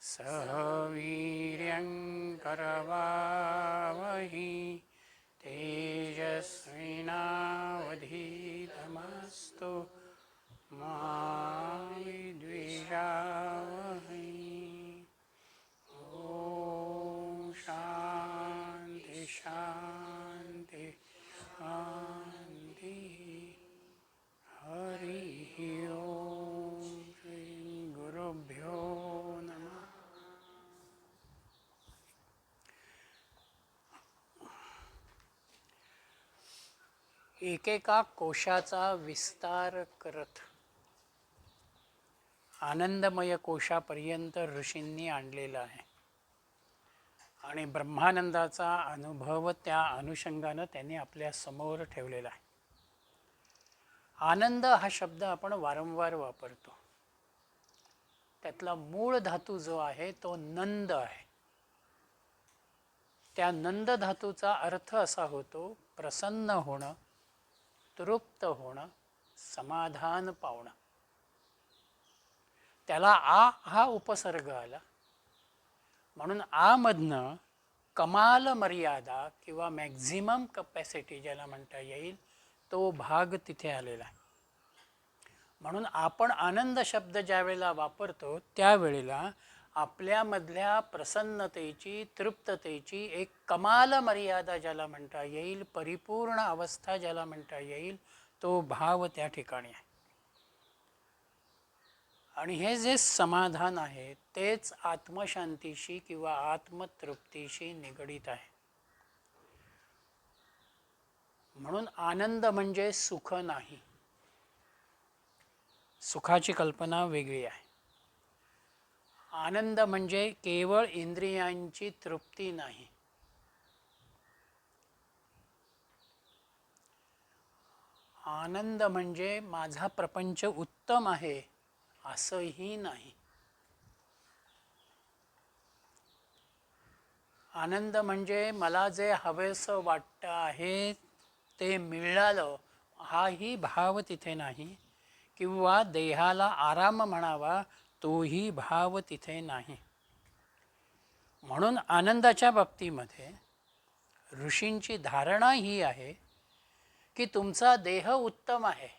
सह वीर्यङ्करवावहि तेजस्विनावधीतमस्तु मा विद्विषावहै। ॐ शान्ति शान्ति शान्तिः। हरिः ओं श्री गुरुभ्यो नमः। एकेका कोशाचा विस्तार करत आनंदमय कोशापर्यंत ऋषींनी आणलेला आहे आणि ब्रह्मानंदाचा अनुभव त्या अनुषंगानं त्यांनी आपल्या समोर ठेवलेला आहे. आनंद हा शब्द आपण वारंवार वापरतो. त्यातला मूळ धातू जो आहे तो नंद आहे. त्या नंद धातूचा अर्थ असा होतो प्रसन्न होणं, तृप्त होणं, समाधान पावणं. त्याला आ हा उपसर्ग आला म्हणून आ मधनं कमाल मर्यादा किंवा मॅक्झिमम कपॅसिटी ज्याला म्हणता येईल तो भाग तिथे आलेला आहे. म्हणून आपण आनंद शब्द ज्या वेळेला वापरतो त्यावेळेला आपल्यामधल्या प्रसन्नतेची, तृप्ततेची एक कमाल मर्यादा ज्याला म्हणता येईल, परिपूर्ण अवस्था ज्याला म्हणता येईल, तो भाव त्या ठिकाणी आहे. आणि हे जे समाधान आहे तेच आत्मशांतीशी किंवा आत्मतृप्तीशी निगडित आहे. म्हणून आनंद म्हणजे सुख नाही. सुखाची कल्पना वेगळी आहे. आनंद म्हणजे केवळ इंद्रियांची तृप्ती नाही. आनंद म्हणजे माझा प्रपंच उत्तम आहे असंही नाही. आनंद म्हणजे मला जे हवेसं वाटतं आहे ते मिळालं हाही भाव तिथे नाही, किंवा देहाला आराम म्हणावा तोही भाव तिथे नाही. म्हणून आनंदाच्या बाबतीमध्ये ऋषींची धारणा ही आहे की तुमचा देह उत्तम आहे,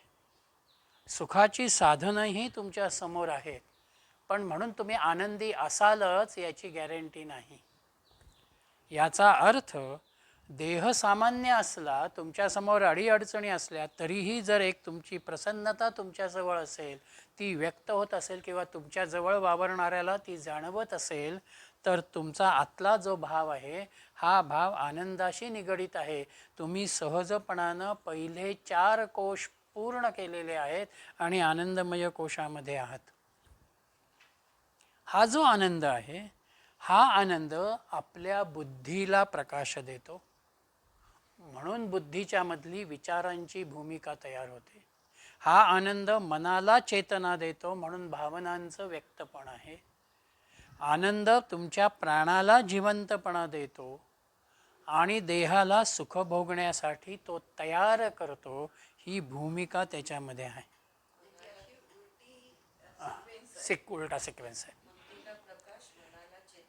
सुखाची साधनंही तुमच्या समोर आहेत, पण म्हणून तुम्ही आनंदी असालच याची गॅरंटी नाही. याचा अर्थ देह सामान्य असला, तुमच्यासमोर अडीअडचणी असल्या तरीही जर एक तुमची प्रसन्नता तुमच्याजवळ असेल, ती व्यक्त होत असेल किंवा तुमच्याजवळ वावरणाऱ्याला ती जाणवत असेल, तर तुमचा आतला जो भाव आहे हा भाव आनंदाशी निगडित आहे. तुम्ही सहजपणानं पहिले 4 कोश पूर्ण केलेले आहेत आणि आनंदमय कोशामध्ये आहात. हा जो आनंद आहे हा आनंद आपल्या बुद्धीला प्रकाश देतो. म्हणून बुद्धीच्या मधली विचारांची भूमिका तयार होते. हा आनंद मनाला चेतना देतो म्हणून भावनांचं व्यक्तपण आहे. आनंद तुमच्या प्राणाला जिवंतपणा देतो आणि देहाला सुख भोगण्यासाठी तो तयार करतो. ही भूमिका त्याच्यामध्ये आहे. उलटा सिक्वेन्स आहे.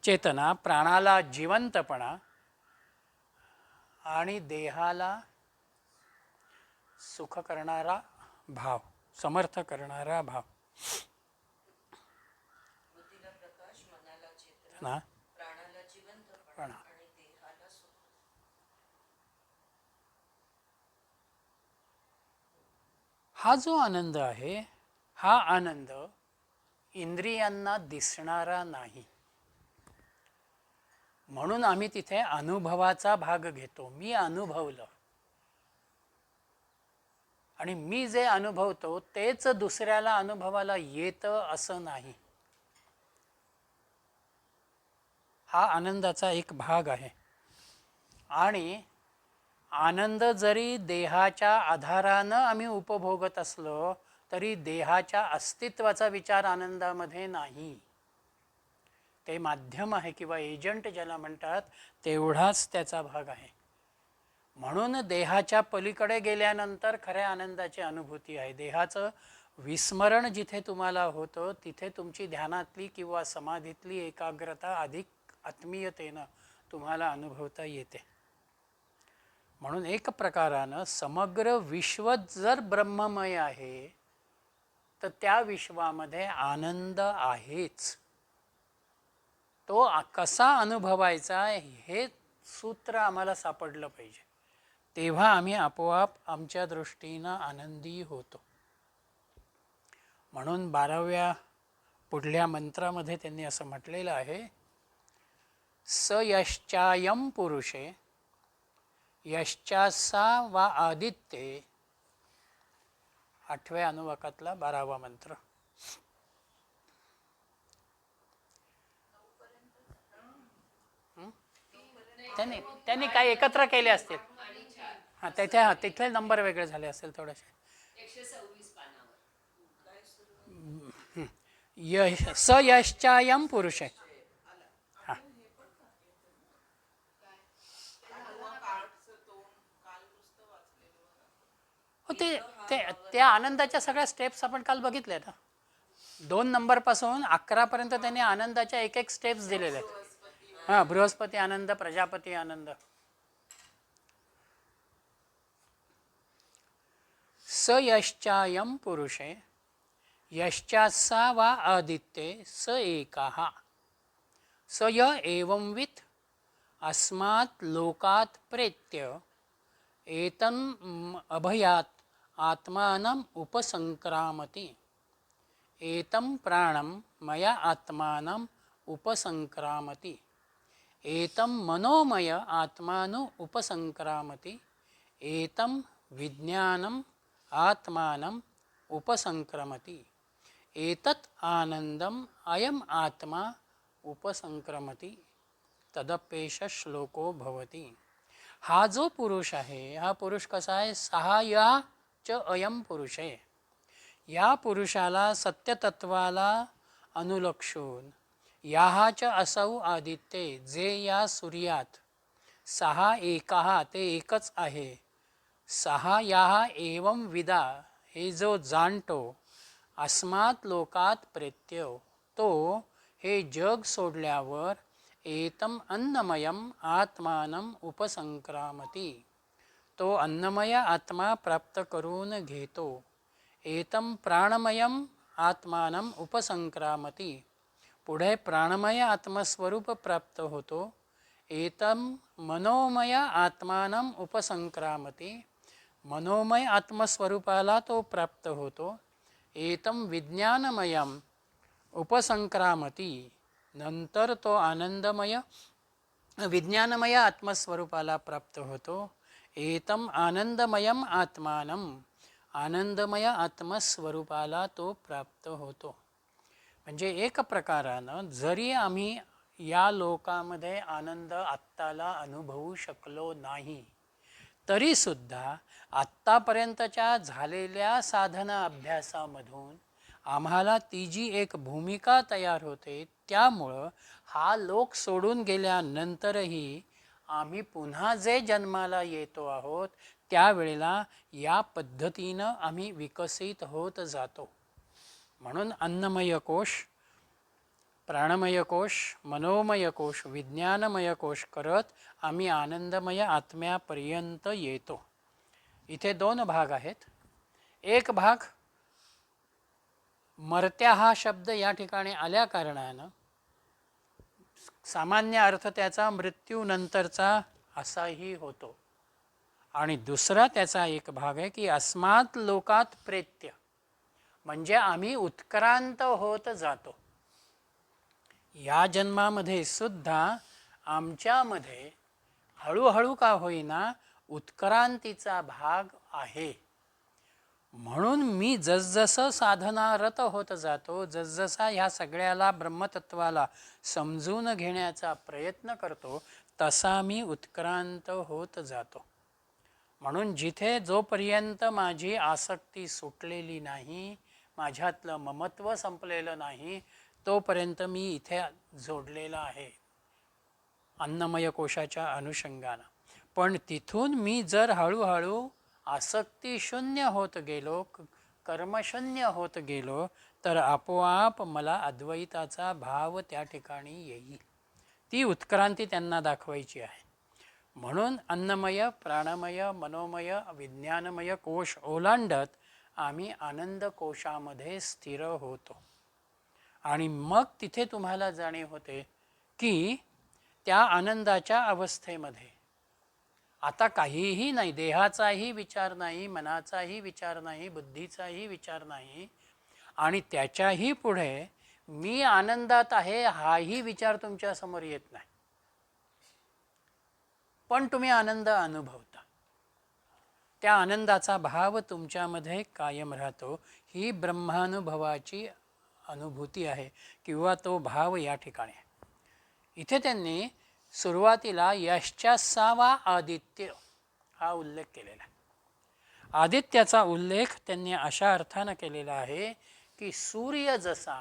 चेतना, प्राणाला जिवंतपणा आणि देहाला सुख करणारा भाव, समर्थ करणारा भाव. ना हा जो आनंद आहे हा आनंद इंद्रियांना दिसणारा नाही. म्हणून आम्ही तिथे अनुभवाचा भाग घेतो. मी अनुभवलं आणि मी जे अनुभवतो तेच दुसऱ्याला अनुभवाला येतं असं नाही. हा आनंदाचा एक भाग आहे. आणि आनंद जरी देहाच्या आधारानं आम्ही उपभोगत असलो तरी देहाच्या अस्तित्वाचा विचार आनंदामध्ये नाही. ते माध्यम आहे किंवा एजंट ज्याला म्हणतात, तेवढाच त्याचा भाग आहे. म्हणून देहाच्या पलीकडे गेल्यानंतर खऱ्या आनंदाची अनुभूती आहे. देहाचं विस्मरण जिथे तुम्हाला होतं तिथे तुमची ध्यानातली किंवा समाधीतली एकाग्रता अधिक आत्मीयतेनं तुम्हाला अनुभवता येते. म्हणून एक प्रकारानं समग्र विश्व जर ब्रह्ममय आहे तर त्या विश्वामध्ये आनंद आहेच. तो कसा अनुभवायचा हे सूत्र आम्हाला सापडलं पाहिजे, तेव्हा आम्ही आपोआप आमच्या दृष्टीनं आनंदी होतो. म्हणून 12व्या पुढल्या मंत्रामध्ये त्यांनी असं म्हटलेलं आहे, स यश्चायम पुरुषे यश्चासा वा आदित्ये, 8व्या अनुवाकातला 12वा मंत्र. त्यांनी काय एकत्र केले असतील. हां तिथले नंबर वेगळे झाले असतील थोडेसे. स यश्चायम पुरुषे. हां हो, त्या आनंदाच्या सगळ्या स्टेप्स आपण काल बघितल्या ना. 2 नंबरपासून 11पर्यंत त्यांनी आनंदाच्या एक एक स्टेप्स दिलेल्या आहेत. हां, बृहस्पती आनंद, प्रजापती आनंद. स यश्चायम पुरुषे यश्चासा वा आदित्ये स एकाः स य एवंवित् अस्मात् लोकात् प्रेत्य एतम् अभयात् आत्मानम् उपसंक्रामति एतं प्राणं मया आत्मानम् उपसंक्रामति एतं मनोमय आत्मानु उपसंक्रामति एतं विज्ञानम् आत्मानम् उपसंक्रमति एतत् आनंदम अयम आत्मा उपसंक्रमति तदपेश श्लोको भवति. हा जो पुरुष आहे, हा पुरुष कसा आहे, सहाया च अयम पुरुष आहे. या पुरुषाला सत्यतत्वाला अनुलक्षून याहाच असौ आदित्ये, जे या सूर्यात सहा एकाहा, ते एकच आहे. सहा याहा एवं विदा, हे जो जाणतो, अस्मात् लोकात प्रेत्य, तो हे जग सोडल्यावर एतम अन्नमयम आत्मानम उपसंक्रामती, तो अन्नमय आत्मा प्राप्त करून घेतो. एतम प्राणमयम आत्मानम उपसंक्रामती, पुढे प्राणमय आत्मस्वरूप प्राप्त होतो. एतम मनोमय आत्मानम उपसंक्रामती, मनोमय आत्मस्वरूपाला तो प्राप्त होतो. एतम विज्ञानमयम उपसंक्रामती, नंतर तो आनंदमय विज्ञानमय आत्मस्वरूपाला प्राप्त होतो. एतम आनंदमयम आत्मानम, आनंदमय आत्मस्वरूपाला तो प्राप्त होतो. म्हणजे एक प्रकारानं जरी आम्ही या लोकामध्ये आनंद आत्ताला अनुभवू शकलो नाही, तरीसुद्धा आत्तापर्यंतच्या झालेल्या साधना अभ्यासामधून आम्हाला ती जी एक भूमिका तयार होते, त्यामुळं हा लोक सोडून गेल्यानंतरही आम्ही पुन्हा जे जन्माला येतो आहोत, त्यावेळेला या पद्धतीनं आम्ही विकसित होत जातो. म्हणून अन्नमय कोश, प्राणमय कोश, मनोमय कोश, विज्ञानमय कोश करत आम्ही आनंदमय आत्म्यापर्यंत येतो. इथे 2 भाग आहेत. एक भाग मर्त्या हा शब्द या ठिकाणी आल्या कारणानं सामान्य अर्थ त्याचा मृत्यूनंतरचा असाही होतो. आणि दुसरा त्याचा एक भाग आहे की अस्मात् लोकात प्रेत्य, म्हणजे आम्ही उत्क्रांत होत जातो. या जन्मामध्ये सुद्धा आमच्यामध्ये हळूहळू का होईना उत्क्रांतीचा भाग आहे. म्हणून मी जसजसं साधनारत होत जातो, जसजसा ह्या सगळ्याला ब्रह्मतत्वाला समजून घेण्याचा प्रयत्न करतो, तसा मी उत्क्रांत होत जातो. म्हणून जिथे जोपर्यंत माझी आसक्ती सुटलेली नाही, माझ्यातलं ममत्व संपलेलं नाही, तोपर्यंत मी इथे जोडलेला आहे अन्नमय कोशाच्या अनुषंगानं. पण तिथून मी जर हळूहळू आसक्ती शून्य होत गेलो, कर्मशून्य होत गेलो तर आपोआप मला अद्वैताचा भाव त्या ठिकाणी येईल. ती उत्क्रांती त्यांना दाखवायची आहे. म्हणून अन्नमय, प्राणमय, मनोमय, विज्ञानमय कोश ओलांडत आम्ही आनंद कोशामध्ये स्थिर होतो. आणि मग तिथे तुम्हाला जाणीव होते की त्या आनंदाच्या अवस्थेमध्ये आता काहीही नाही, देहाचाही विचार नाही, मनाचाही विचार नाही, बुद्धीचाही विचार नाही, आणि त्याच्याही पुढे मी आनंदात आहे हाही विचार तुमच्या समोर येत नाही. पण तुम्ही आनंद अनुभवता, त्या आनंदाचा भाव तुमच्यामध्ये कायम राहतो. ही ब्रह्मानुभवाची अनुभूती आहे किंवा तो भाव या ठिकाणी आहे. इथे त्यांनी सुरुवातीला यश्चासावा आदित्य हा उल्लेख केलेला आहे. आदित्याचा उल्लेख त्यांनी अशा अर्थानं केलेला आहे की सूर्य जसा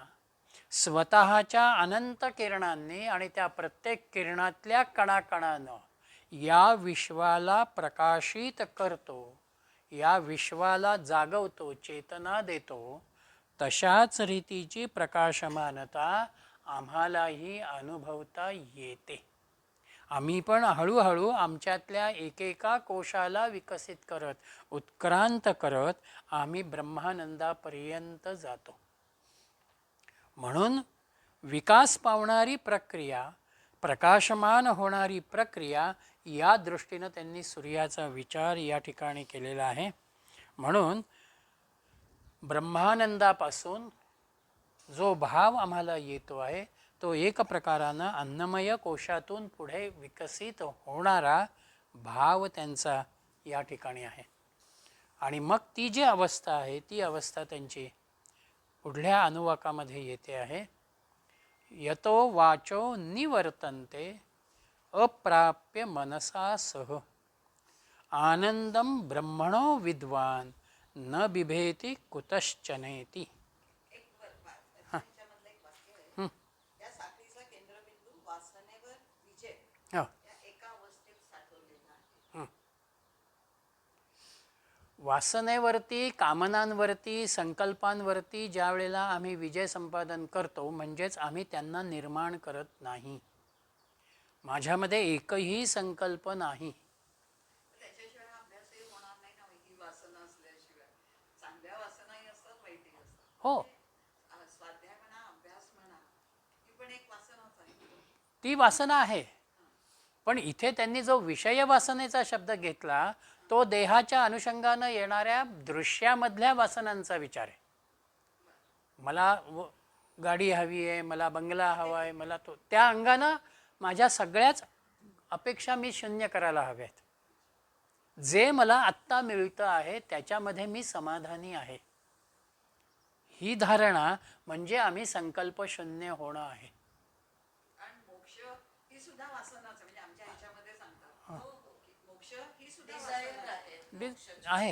स्वतःच्या अनंत किरणांनी आणि त्या प्रत्येक किरणातल्या कणाकणानं या विश्वाला प्रकाशित करतो, या विश्वाला जागवतो, चेतना देतो, तशाच रीतीची प्रकाशमानता आम्हालाही अनुभवता येते. आम्ही पण हळूहळू आमच्यातल्या एकेका कोशाला विकसित करत, उत्क्रांत करत आम्ही ब्रह्मानंदापर्यंत जातो. म्हणून विकास पावणारी प्रक्रिया, प्रकाशमान होणारी प्रक्रिया, या दृष्टीनं त्यांनी सूर्याचा विचार या ठिकाणी केलेला आहे. म्हणून ब्रह्मानंदापासून जो भाव आम्हाला येतो आहे तो एक प्रकारानं अन्नमय कोशातून पुढे विकसित होणारा भाव त्यांचा या ठिकाणी आहे. आणि मग ती जी अवस्था आहे ती अवस्था त्यांची पुढल्या अनुवाकामध्ये येते आहे. यतो वाचो निवर्तन्ते अप्राप्य मनसा सह आनंदम ब्रह्मणो विद्वान न बिभेति कुतश्चनेति. वासनेवरती, कामनांवरती, संकल्पांवरती ज्या वेळेला आम्ही विजय संपादन करतो म्हणजेच आम्ही त्यांना निर्माण करत नाही. माझ्यामध्ये एकही संकल्प नाही. हो, ती वासना आहे. पण इथे त्यांनी जो विषय वासनेचा शब्द घेतला तो देहाच्या अनुषंगानं येणाऱ्या दृश्यामधल्या वासनांचा विचार आहे. मला गाडी हवी आहे, मला बंगला हवा आहे, मला तो, त्या अंगानं माझ्या सगळ्याच अपेक्षा मी शून्य करायला हव्यात. जे मला आत्ता मिळतं आहे त्याच्यामध्ये मी समाधानी आहे. ही धारणा म्हणजे आम्ही संकल्प शून्य होणं आहे. आहे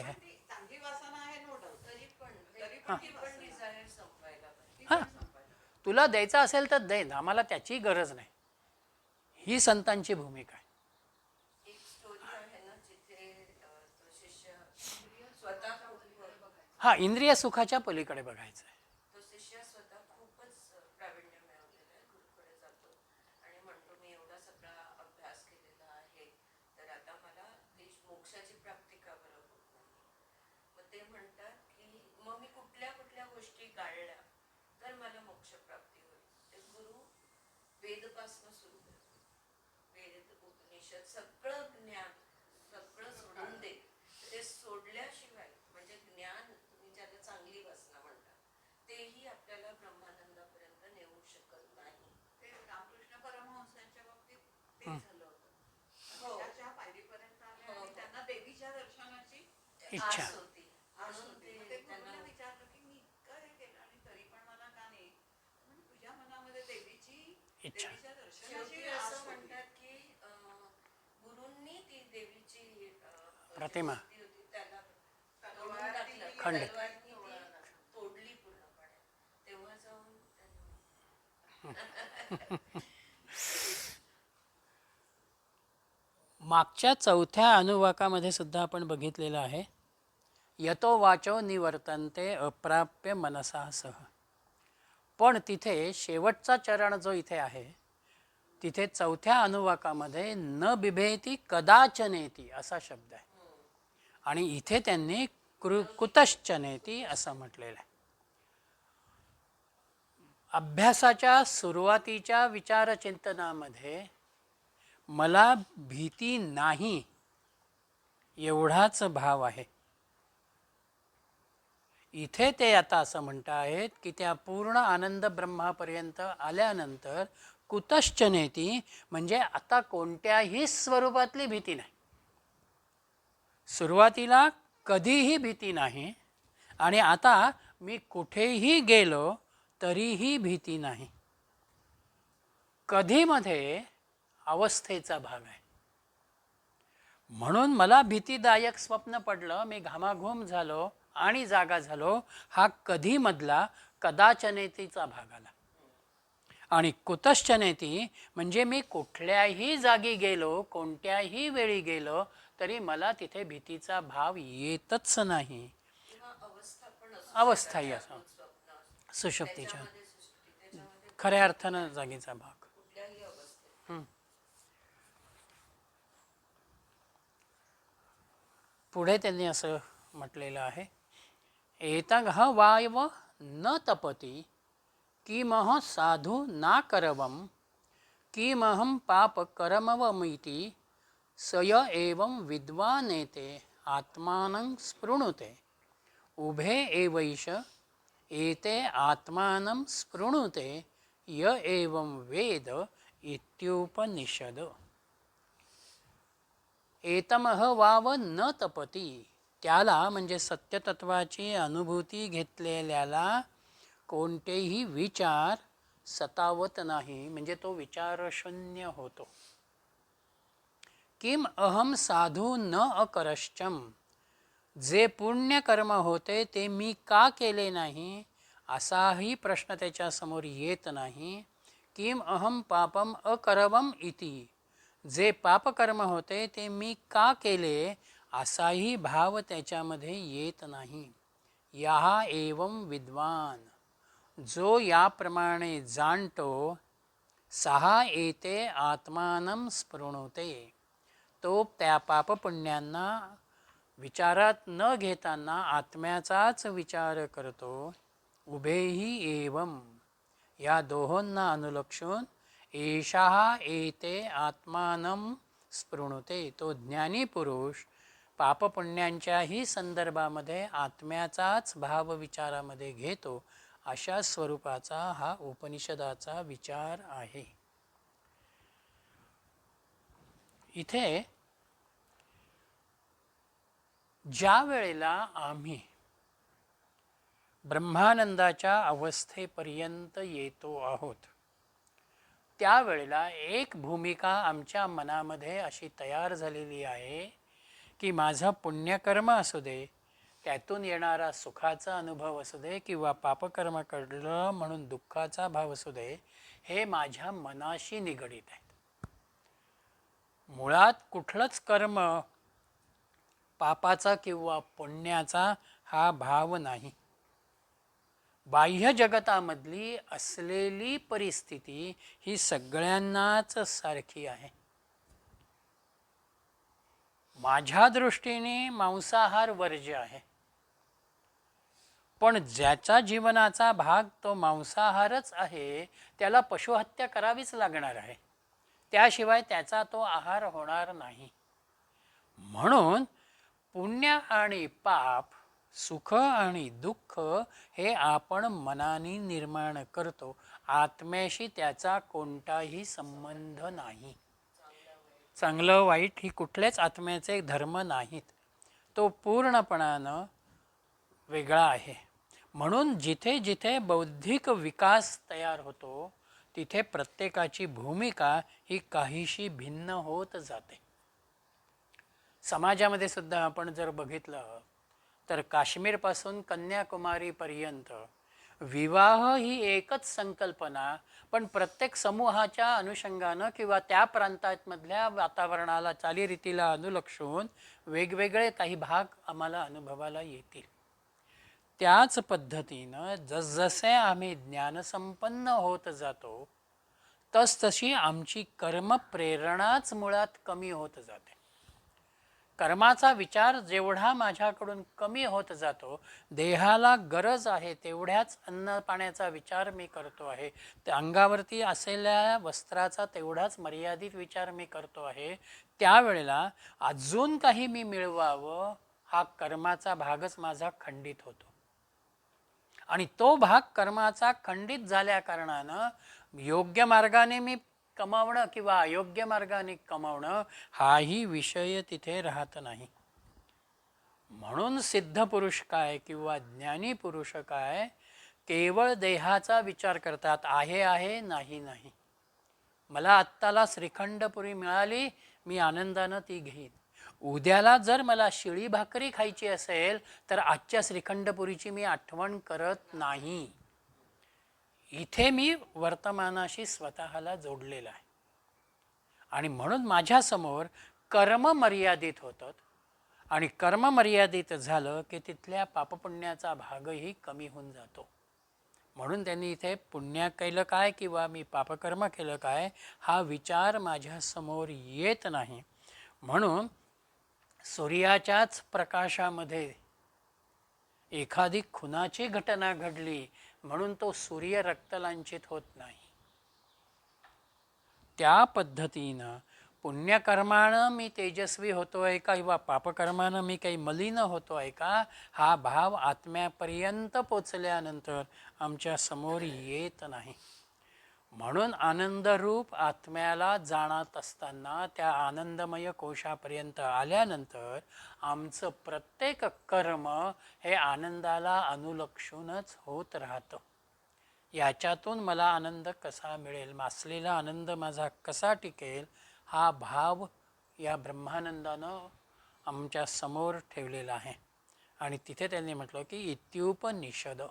हां, तुला द्यायचं असेल तर दे, आम्हाला त्याची गरज नाही. ही संतांची भूमिका आहे. हा, इंद्रिय सुखाच्या पलीकडे बघायचं आहे. वेदपासून सुरू करतो. वेद, उपनिषद सगळं ज्ञान सगळं सोडून दे. ते सोडल्याशिवाय म्हणजे ज्ञान, तुम्ही ज्याला चांगली वासना म्हणता, तेही आपल्याला ब्रह्मानंदापर्यंत नेऊ शकत नाही. ते रामकृष्ण परमहंसांच्या बाबतीत ते झालं होतं. त्याच्या पायरीपर्यंत आले आणि त्यांना देवीच्या दर्शनाची इच्छा होती. म्हणून ते त्यांना विचारलं की मी इतकं हे केलं आणि तरी पण मला का नाही. तुझ्या मनामध्ये देवीची इच्छा. असं म्हणतात की गुरूंनी ती देवीची प्रतिमा त्याला खंड तोडली पूर्णपणे. तेव्हा जाऊन मागच्या चौथ्या अनुवाकामध्ये सुद्धा आपण बघितलेलं आहे यतो वाचो निवर्तन्ते अप्राप्य मनसा सह. पण तिथे शेवटचा चरण जो इथे आहे तिथे चौथ्या अनुवाकामध्ये न बिभेती कदाचनेती असा शब्द आहे आणि इथे त्यांनी कुतश्चनेती असं म्हटलेलं आहे. अभ्यासाच्या सुरुवातीच्या विचारचिंतनामध्ये मला भीती नाही एवढाच भाव आहे. इथे ते आता असं म्हणत आहेत की त्या पूर्ण आनंद ब्रह्मापर्यंत आल्यानंतर कुतश्चनेती म्हणजे आता कोणत्याही स्वरूपातली भीती नाही. सुरुवातीला कधीही भीती नाही आणि आता मी कुठेही गेलो तरीही भीती नाही. कधीमध्ये अवस्थेचा भाग आहे. म्हणून मला भीतीदायक स्वप्न पडलं, मी घामाघूम झालो आणि जागा झालो, हा कधीमधला कदाचनेतीचा भाग आला. आणि कुतश्चनेती म्हणजे मी कुठल्याही जागी गेलो, कोणत्याही वेळी गेलो तरी मला तिथे भीतीचा भाव येतच नाही. अवस्थाही असं सुषुप्तीच्या खऱ्या अर्थानं जागेचा भाग. पुढे त्यांनी असं म्हटलेलं आहे, एतंह वायव न तपती किमह साधु ना करवम किमहं पाप करमवमिति सय एवं विद्वानेते आत्मानं स्पृणुते उभे एवैष एते आत्मानं स्पृणुते य एवं वेद इत्युपनिषद. एतमह वाव न तपती, त्याला म्हणजे सत्यतत्वाची अनुभूती घेतलेल्याला कोणतेही विचार सतावत नाही, म्हणजे तो विचारशून्य होतो. किम अहम साधू न अकरश्चम, जे पुण्यकर्म होते ते मी का केले नाही असाही प्रश्न त्याच्यासमोर येत नाही. किम अहम पापम अकरवम इति, जे पापकर्म होते ते मी का केले असाही भाव त्याच्यामध्ये येत नाही. या एवं विद्वान, जो याप्रमाणे जाणतो, सहा एते आत्मानं स्पृणुते, तो त्या पापपुण्यांना विचारात न घेताना आत्म्याचाच विचार करतो. उभेही एवं, या दोहोंना अनुलक्षून एषः एते आत्मानं स्पृणुते, तो ज्ञानी पुरुष पापपुण्यांच्याही संदर्भामध्ये आत्म्याचाच भाव विचारामध्ये घेतो. अशा स्वरूपाचा हा उपनिषदाचा विचार आहे. इथे ज्या वेळेला आम्ही ब्रह्मानंदाच्या अवस्थेपर्यंत येतो आहोत त्यावेळेला एक भूमिका आमच्या मनामध्ये अशी तयार झालेली आहे की माझं पुण्यकर्म असू दे, त्यातून येणारा सुखाचा अनुभव असू दे किंवा पापकर्म घडलं म्हणून दुःखाचा भाव असू दे, हे माझ्या मनाशी निगडीत आहेत. मुळात कुठलंच कर्म पापाचा किंवा पुण्याचा हा भाव नाही. बाह्य जगतामधली असलेली परिस्थिती ही सगळ्यांनाच सारखी आहे. माझ्या दृष्टीने मांसाहार वर्ज्य आहे, पण ज्याचा जीवनाचा भाग तो मांसाहारच आहे त्याला पशुहत्या करावीच लागणार आहे, त्याशिवाय त्याचा तो आहार होणार नाही. म्हणून पुण्य आणि पाप, सुख आणि दुःख हे आपण मनाने निर्माण करतो. आत्म्याशी त्याचा कोणताही संबंध नाही. चांगलं वाईट ही कुठलेच आत्म्याचे धर्म नाहीत, तो पूर्णपणानं वेगळा आहे. म्हणून जिथे जिथे बौद्धिक विकास तयार होतो तिथे प्रत्येकाची भूमिका ही काहीशी भिन्न होत जाते. समाजामध्ये सुद्धा आपण जर बघितलं तर काश्मीरपासून कन्याकुमारीपर्यंत विवाह ही एकच संकल्पना, पण प्रत्येक समूहाच्या अनुषंगानं किंवा त्या प्रांतामधल्या वातावरणाला चालीरीतीला अनुलक्षून वेगवेगळे काही भाग आम्हाला अनुभवाला येतील. त्याच पद्धतीनं जसजसे आम्ही ज्ञानसंपन्न होत जातो तसतशी आमची कर्मप्रेरणाच मुळात कमी होत जाते. कर्माचा विचार जेवढा माझ्याकडून कमी होत जातो, देहाला गरज आहे तेवढ्याच अन्न पाण्याचा विचार मी करतो आहे, त्या अंगावरती असलेल्या वस्त्राचा तेवढाच मर्यादित विचार मी करतो आहे, त्यावेळेला अजून काही मी मिळवावं हा कर्माचा भागच माझा खंडित होतो. आणि तो भाग कर्माचा खंडित झाल्या कारणानं योग्य मार्गाने मी कमावणं किंवा अयोग्य मार्गाने कमावणं हाही विषय तिथे राहत नाही. म्हणून सिद्ध पुरुष काय किंवा ज्ञानी पुरुष काय केवळ देहाचा विचार करतात. आहे आहे नाही नाही. मला आत्ताला श्रीखंडपुरी मिळाली, मी आनंदानं ती घेईन. उद्याला जर मला शिळी भाकरी खायची असेल तर आजच्या श्रीखंडपुरीची मी आठवण करत नाही. इथे मी वर्तमानाशी स्वतःला जोडलेला आहे. आणि म्हणून माझ्यासमोर कर्म मर्यादित होतात. आणि कर्म मर्यादित झालं की तिथल्या पापपुण्याचा भागही कमी होऊन जातो. म्हणून त्यांनी इथे पुण्य केलं काय किंवा मी पापकर्म केलं काय हा विचार माझ्यासमोर येत नाही. म्हणून सूर्याच्याच प्रकाशामध्ये एखादी खुनाची घटना घडली म्हणून तो सूर्य रक्तलांछित होत नाही. त्या पद्धतीनं पुण्यकर्मानं मी तेजस्वी होतो आहे का किंवा पापकर्मानं मी काही मलिन होतो आहे का हा भाव आत्म्यापर्यंत पोचल्यानंतर आमच्या समोर येत नाही. म्हणून आनंदरूप आत्म्याला जाणत असताना त्या आनंदमय कोशापर्यंत आल्यानंतर आमचं प्रत्येक कर्म हे आनंदाला अनुलक्षूनच होत राहतं. याच्यातून मला आनंद कसा मिळेल, मासलेला आनंद माझा कसा टिकेल हा भाव या ब्रह्मानंदानं आमच्या समोर ठेवलेला आहे. आणि तिथे त्यांनी म्हटलं की इत्युपनिषद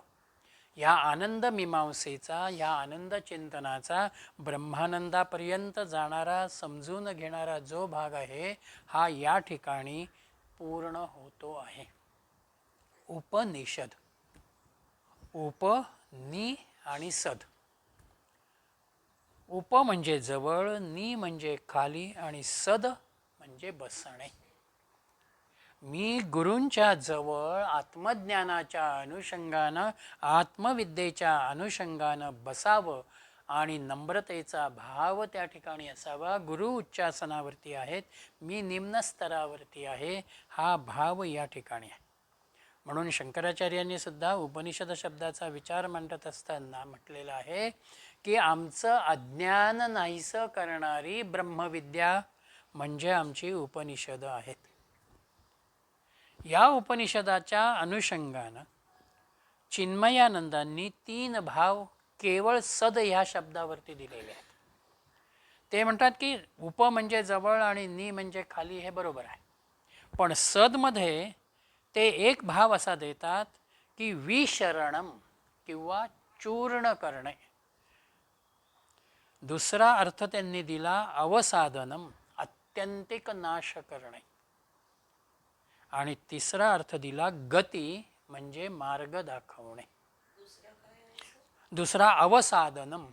या आनंद मीमांसेचा, या आनंद चिंतनाचा ब्रह्मानंदापर्यंत जाणारा समजून घेणारा जो भाग आहे हा या ठिकाणी पूर्ण होतो आहे. उपनिषद, उप नि आणि सद. उप म्हणजे जवळ, नि म्हणजे खाली आणि सद म्हणजे बसणे. मी गुरूंच्या जवळ आत्मज्ञानाच्या अनुषंगानं, आत्मविद्येच्या अनुषंगानं बसावं आणि नम्रतेचा भाव त्या ठिकाणी असावा. गुरु उच्चासनावरती आहेत, मी निम्न स्तरावरती आहे, हा भाव या ठिकाणी आहे. म्हणून शंकराचार्यांनी सुद्धा उपनिषद शब्दाचा विचार मांडत असताना म्हटलेलं आहे की आमचं अज्ञान नाहीसं करणारी ब्रह्मविद्या म्हणजे आमची उपनिषद आहेत. या उपनिषदाच्या अनुषंगानं चिन्मयानंदांनी 3 भाव केवळ सद ह्या शब्दावरती दिलेले आहेत. ते म्हणतात की उप म्हणजे जवळ आणि नि म्हणजे खाली, हे बरोबर आहे. पण सदमध्ये ते एक भाव असा देतात की विशरणम किंवा चूर्ण करणे. दुसरा अर्थ त्यांनी दिला अवसाधनम, आत्यंतिक नाश करणे. आणि तिसरा अर्थ दिला गती म्हणजे मार्ग दाखवणे. दुसरा अवसाधनम.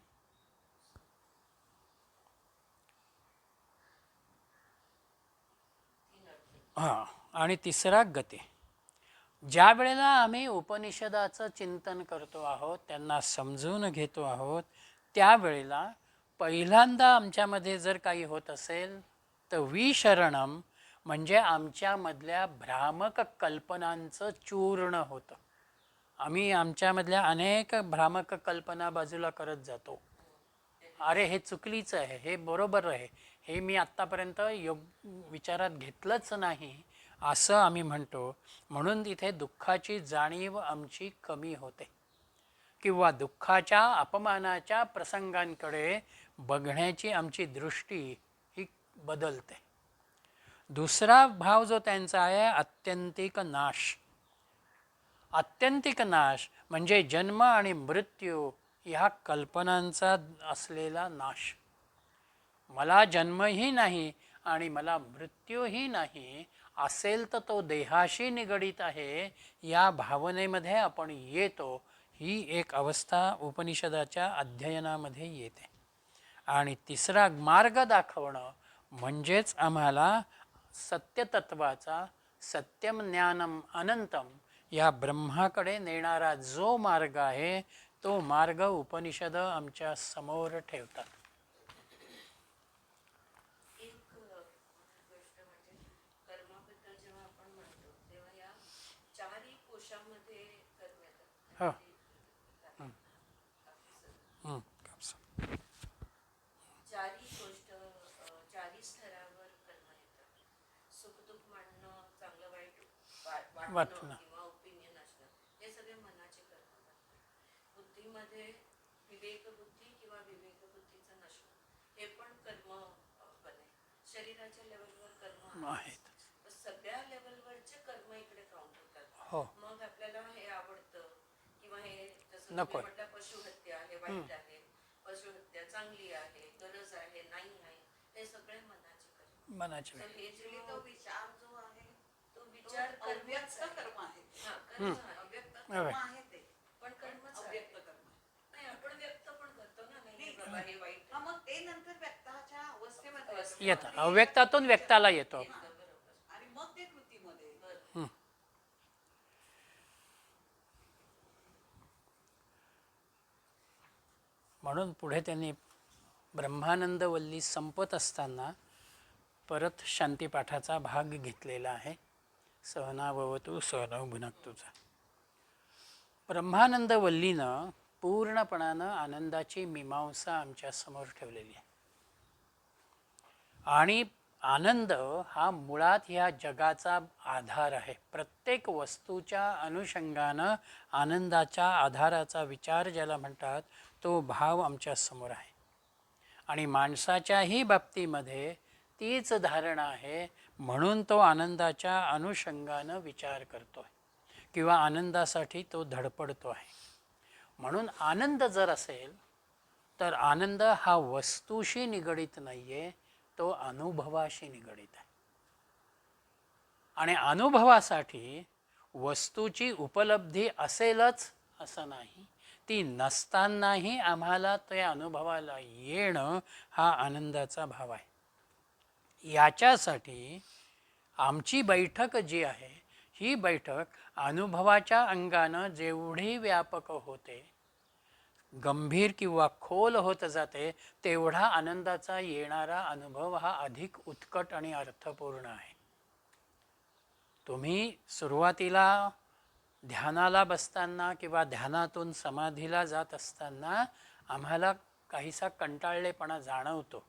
हां, आणि तिसरा गती. ज्या वेळेला आम्ही उपनिषदाचं चिंतन करतो आहोत, त्यांना समजून घेतो आहोत, त्यावेळेला पहिल्यांदा आमच्यामध्ये जर काही होत असेल तर विशरणम म्हणजे आमच्यामधल्या भ्रामक कल्पनांचं चूर्ण होतं. आम्ही आमच्यामधल्या अनेक भ्रामक कल्पना बाजूला करत जातो. अरे हे चुकलीचं आहे, हे बरोबर आहे, हे मी आत्तापर्यंत विचारात घेतलंच नाही असं आम्ही म्हणतो. म्हणून तिथे दुःखाची जाणीव आमची कमी होते किंवा दुःखाच्या अपमानाच्या प्रसंगांकडे बघण्याची आमची दृष्टी ही बदलते. दुसरा भाव जो त्यांचा आहे आत्यंतिक नाश. आत्यंतिक नाश म्हणजे जन्म आणि मृत्यू ह्या कल्पनांचा असलेला नाश. मला जन्मही नाही आणि मला मृत्यूही नाही असेल तर तो देहाशी निगडीत आहे या भावनेमध्ये आपण येतो. ही एक अवस्था उपनिषदाच्या अध्ययनामध्ये येते. आणि तिसरा मार्ग दाखवणं म्हणजेच आम्हाला सत्यतत्वाचा सत्यम ज्ञानम अनंतम या ब्रह्माकडे नेणारा जो मार्ग आहे तो मार्ग उपनिषद आमच्या समोर ठेवतात. एक गोष्ट म्हणजे कर्माबद्दल जेव्हा आपण म्हणतो तेव्हा या चारही कोशामध्ये कर्म येतात. हो. चारही गोष्ट चारही स्तरावर कर्म येतात. सुखदुःख मांडणं, चांगलं वाईट वाटणं किंवा ओपिनियन असणं हे सगळे मनाचे कर्म असतात. बुद्धीमध्ये विवेक बुद्धी किंवा विवेक बुद्धीचं नसणं हे पण कर्म बने. शरीराच्या लेवलवर कर्म आहेत. सगळ्या लेवलवरचे कर्म इकडे काउंट होतात. हो. मग आपल्याला हे आवडतं किंवा हे जसं नको म्हटलं पशुहत्या हे वाईट आहे, पशुहत्या चांगली आहे, गरज आहे, नाही आहे, हे सगळे मनाचे कर्म. मनाचे तर हे जे तो विचार जो आहे तो विचार अव्यक्त कर्मच कर्म आहे. हा, कर्म आहे. अव्यक्त अव्यक्त. कर्म आहे ते, पण कर्मच आहे. अव्यक्त कर्म आहे. नाही, आपण व्यक्त पण करतो ना, नाही नाही. बाबा हे वाईट हा, मग ते नंतर व्यक्ताच्या अवस्थेमध्ये असतं. येतं. अव्यक्तातून व्यक्ताला येतो. आहे. बरोबर. आणि मग ते कृतीमध्ये बरं. म्हणून पुढे त्यांनी ब्रह्मानंदवल्ली संपत असताना परत शांतीपाठाचा भाग घेतलेला आहे. सहनाववतु सहनौ भुनक्तुचा. ब्रह्मानंदवल्लीनं पूर्णपणानं आनंदाची मीमांसा आमच्या समोर ठेवलेली आहे. आणि आनंद हा मुळात ह्या जगाचा आधार आहे. प्रत्येक वस्तूच्या अनुषंगानं आनंदाच्या आधाराचा विचार ज्याला म्हणतात तो भाव आमच्या समोर आहे. आणि माणसाच्याही बाबतीमध्ये तीच धारणा आहे. म्हणून तो आनंदाच्या अनुषंगानं विचार करतो आहे किंवा आनंदासाठी तो धडपडतो आहे. म्हणून आनंद जर असेल तर आनंद हा वस्तूशी निगडीत नाही आहे, तो अनुभवाशी निगडीत आहे. आणि अनुभवासाठी वस्तूची उपलब्धी असेलच असं नाही, ती नसतानाही आम्हाला त्या अनुभवाला येणं हा आनंदाचा भाव आहे. याच्यासाठी आमची बैठक जी आहे ही बैठक अनुभवाच्या अंगानं जेवढी व्यापक होते, गंभीर किंवा खोल होत जाते, तेवढा आनंदाचा येणारा अनुभव हा अधिक उत्कट आणि अर्थपूर्ण आहे. तुम्ही सुरुवातीला ध्यानाला बसताना किंवा ध्यानातून समाधीला जात असताना आम्हाला काहीसा कंटाळलेपणा जाणवतो.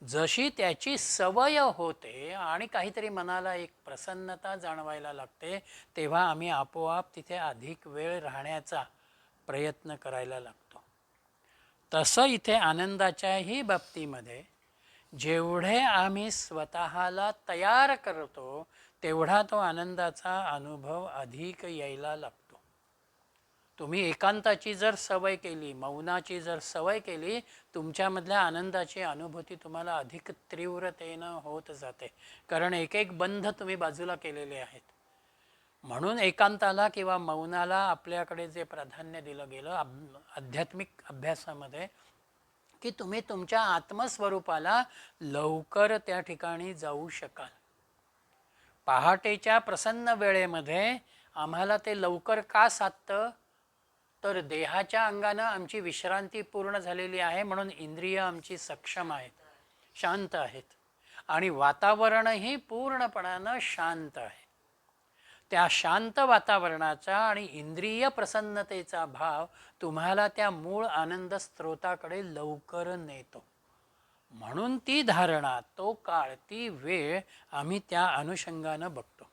जशी त्याची सवय होते आणि काहीतरी मनाला एक प्रसन्नता जाणवायला लागते, तेव्हा आम्ही आपोआप तिथे अधिक वेळ राहण्याचा प्रयत्न करायला लागतो. तसं इथे आनंदाच्याही बाबतीमध्ये जेवढे आम्ही स्वतःला तयार करतो तेवढा तो आनंदाचा अनुभव अधिक यायला लागतो. तुम्ही एकांताची जर सवय केली, मौनाची जर सवय केली, तुमच्यामधल्या आनंदाची अनुभूती तुम्हाला अधिक तीव्रतेनं होत जाते. कारण एक एक बंध तुम्ही बाजूला केलेले आहेत. म्हणून एकांताला किंवा मौनाला आपल्याकडे जे प्राधान्य दिलं गेलं आध्यात्मिक अभ्यासामध्ये, की तुम्ही तुमच्या आत्मस्वरूपाला लवकर त्या ठिकाणी जाऊ शकाल. पहाटेच्या प्रसन्न वेळेमध्ये आम्हाला ते लवकर का साधतं, तर देहाच्या अंगानं आमची विश्रांती पूर्ण झालेली आहे, म्हणून इंद्रिय आमची सक्षम आहेत, शांत आहेत आणि वातावरणही पूर्णपणानं शांत आहे. त्या शांत वातावरणाचा आणि इंद्रिय प्रसन्नतेचा भाव तुम्हाला त्या मूळ आनंद स्रोताकडे लवकर नेतो. म्हणून ती धारणा, तो काळ, ती वेळ आम्ही त्या अनुषंगानं बघतो.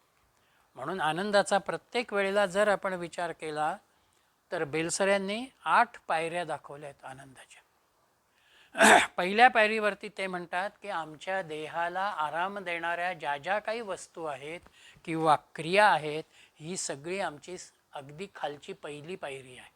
म्हणून आनंदाचा प्रत्येक वेळेला जर आपण विचार केला तर बेलसऱ्यांनी 8 पायऱ्या दाखवल्या आहेत आनंदाच्या. पहिल्या पायरीवरती ते म्हणतात की आमच्या देहाला आराम देणाऱ्या ज्या ज्या काही वस्तू आहेत किंवा क्रिया आहेत ही सगळी आमची अगदी खालची पहिली पायरी आहे.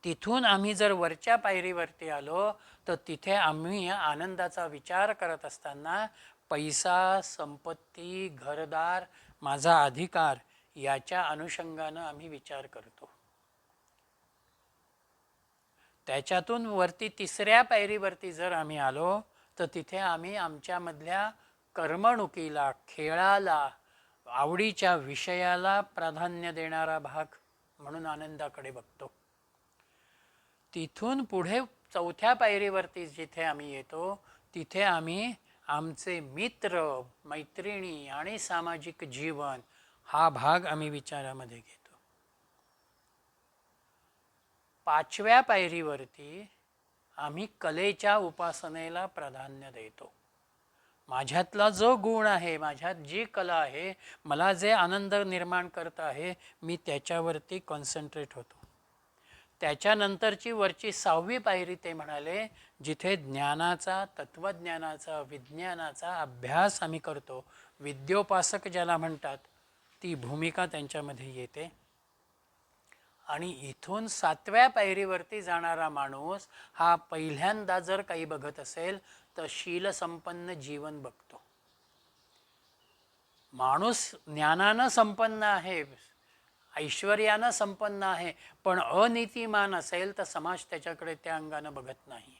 तिथून आम्ही जर वरच्या पायरीवरती आलो तर तिथे आम्ही आनंदाचा विचार करत असताना पैसा, संपत्ती, घरदार, माझा अधिकार याच्या अनुषंगानं आम्ही विचार करतो. त्याच्यातून वरती तिसऱ्या पायरीवरती जर आम्ही आलो तर तिथे आम्ही आमच्यामधल्या करमणुकीला, खेळाला, आवडीच्या विषयाला प्राधान्य देणारा भाग म्हणून आनंदाकडे बघतो. तिथून पुढे चौथ्या पायरीवरती जिथे आम्ही येतो तिथे आम्ही आमचे मित्र, मैत्रिणी आणि सामाजिक जीवन हा भाग आम्ही विचारामध्ये घेतो. पाचव्या पायरीवरती आम्ही कलेच्या उपासनेला प्राधान्य देतो. माझ्यातला जो गुण आहे, माझ्यात जी कला आहे, मला जे आनंद निर्माण करत आहे, मी त्याच्यावरती कॉन्सन्ट्रेट होतो. त्याच्यानंतरची वरची 6वी पायरी ते म्हणाले जिथे ज्ञानाचा, तत्त्वज्ञानाचा, विज्ञानाचा अभ्यास आम्ही करतो, विद्योपासक ज्याला म्हणतात ती भूमिका त्यांच्यामध्ये येते. आणि इथून 7व्या पायरीवरती जाणारा माणूस हा पहिल्यांदा जर काही बघत असेल तर शीलसंपन्न जीवन बघतो. माणूस ज्ञानानं संपन्न आहे, ऐश्वर्यानं संपन्न आहे, पण अनीतिमान असेल तर समाज त्याच्याकडे त्या अंगानं बघत नाही.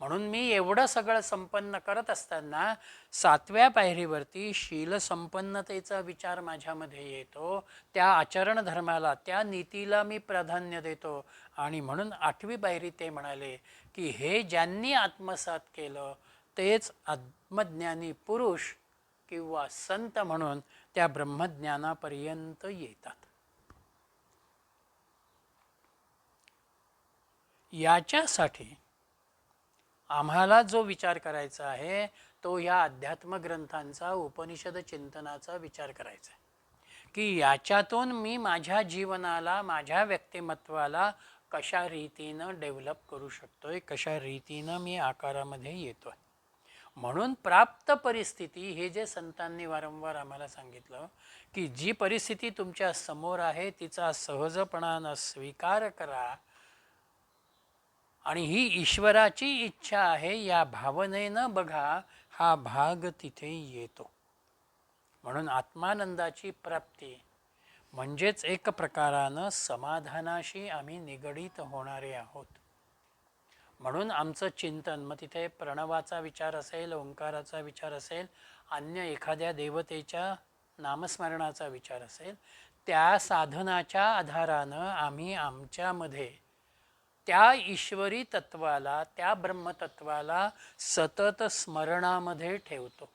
म्हणून मी एवढं सगळं संपन्न करत असताना 7व्या पायरीवरती शीलसंपन्नतेचा विचार माझ्यामध्ये येतो. त्या आचरण धर्माला, त्या नीतीला मी प्राधान्य देतो. आणि म्हणून 8वी पायरी ते म्हणाले की हे ज्यांनी आत्मसात केलं तेच आत्मज्ञानी पुरुष किंवा संत म्हणून त्या ब्रह्मज्ञानापर्यंत येतात. याच्यासाठी आम्हाला जो विचार करायचा आहे तो या अध्यात्म ग्रंथांचा, उपनिषद चिंतनाचा विचार करायचा आहे की याच्यातून मी माझ्या जीवनाला, माझ्या व्यक्तिमत्वाला कशा रीतीनं डेव्हलप करू शकतोय, कशा रीतीनं मी आकारामध्ये येतोय. म्हणून प्राप्त परिस्थिती हे जे संतांनी वारंवार आम्हाला सांगितलं की जी परिस्थिती तुमच्या समोर आहे तिचा सहजपणानं स्वीकार करा आणि ही ईश्वराची इच्छा आहे या भावनेनं बघा, हा भाग तिथे येतो. म्हणून आत्मानंदाची प्राप्ती म्हणजेच एक प्रकारानं समाधानाशी आम्ही निगडीत होणारे आहोत. म्हणून आमचं चिंतन, मग तिथे प्रणवाचा विचार असेल, ओंकाराचा विचार असेल, अन्य एखाद्या देवतेच्या नामस्मरणाचा विचार असेल, त्या साधनाच्या आधारानं आम्ही आमच्यामध्ये त्या ईश्वरी तत्वाला, त्या ब्रह्मतत्वाला सतत स्मरणामध्ये ठेवतो.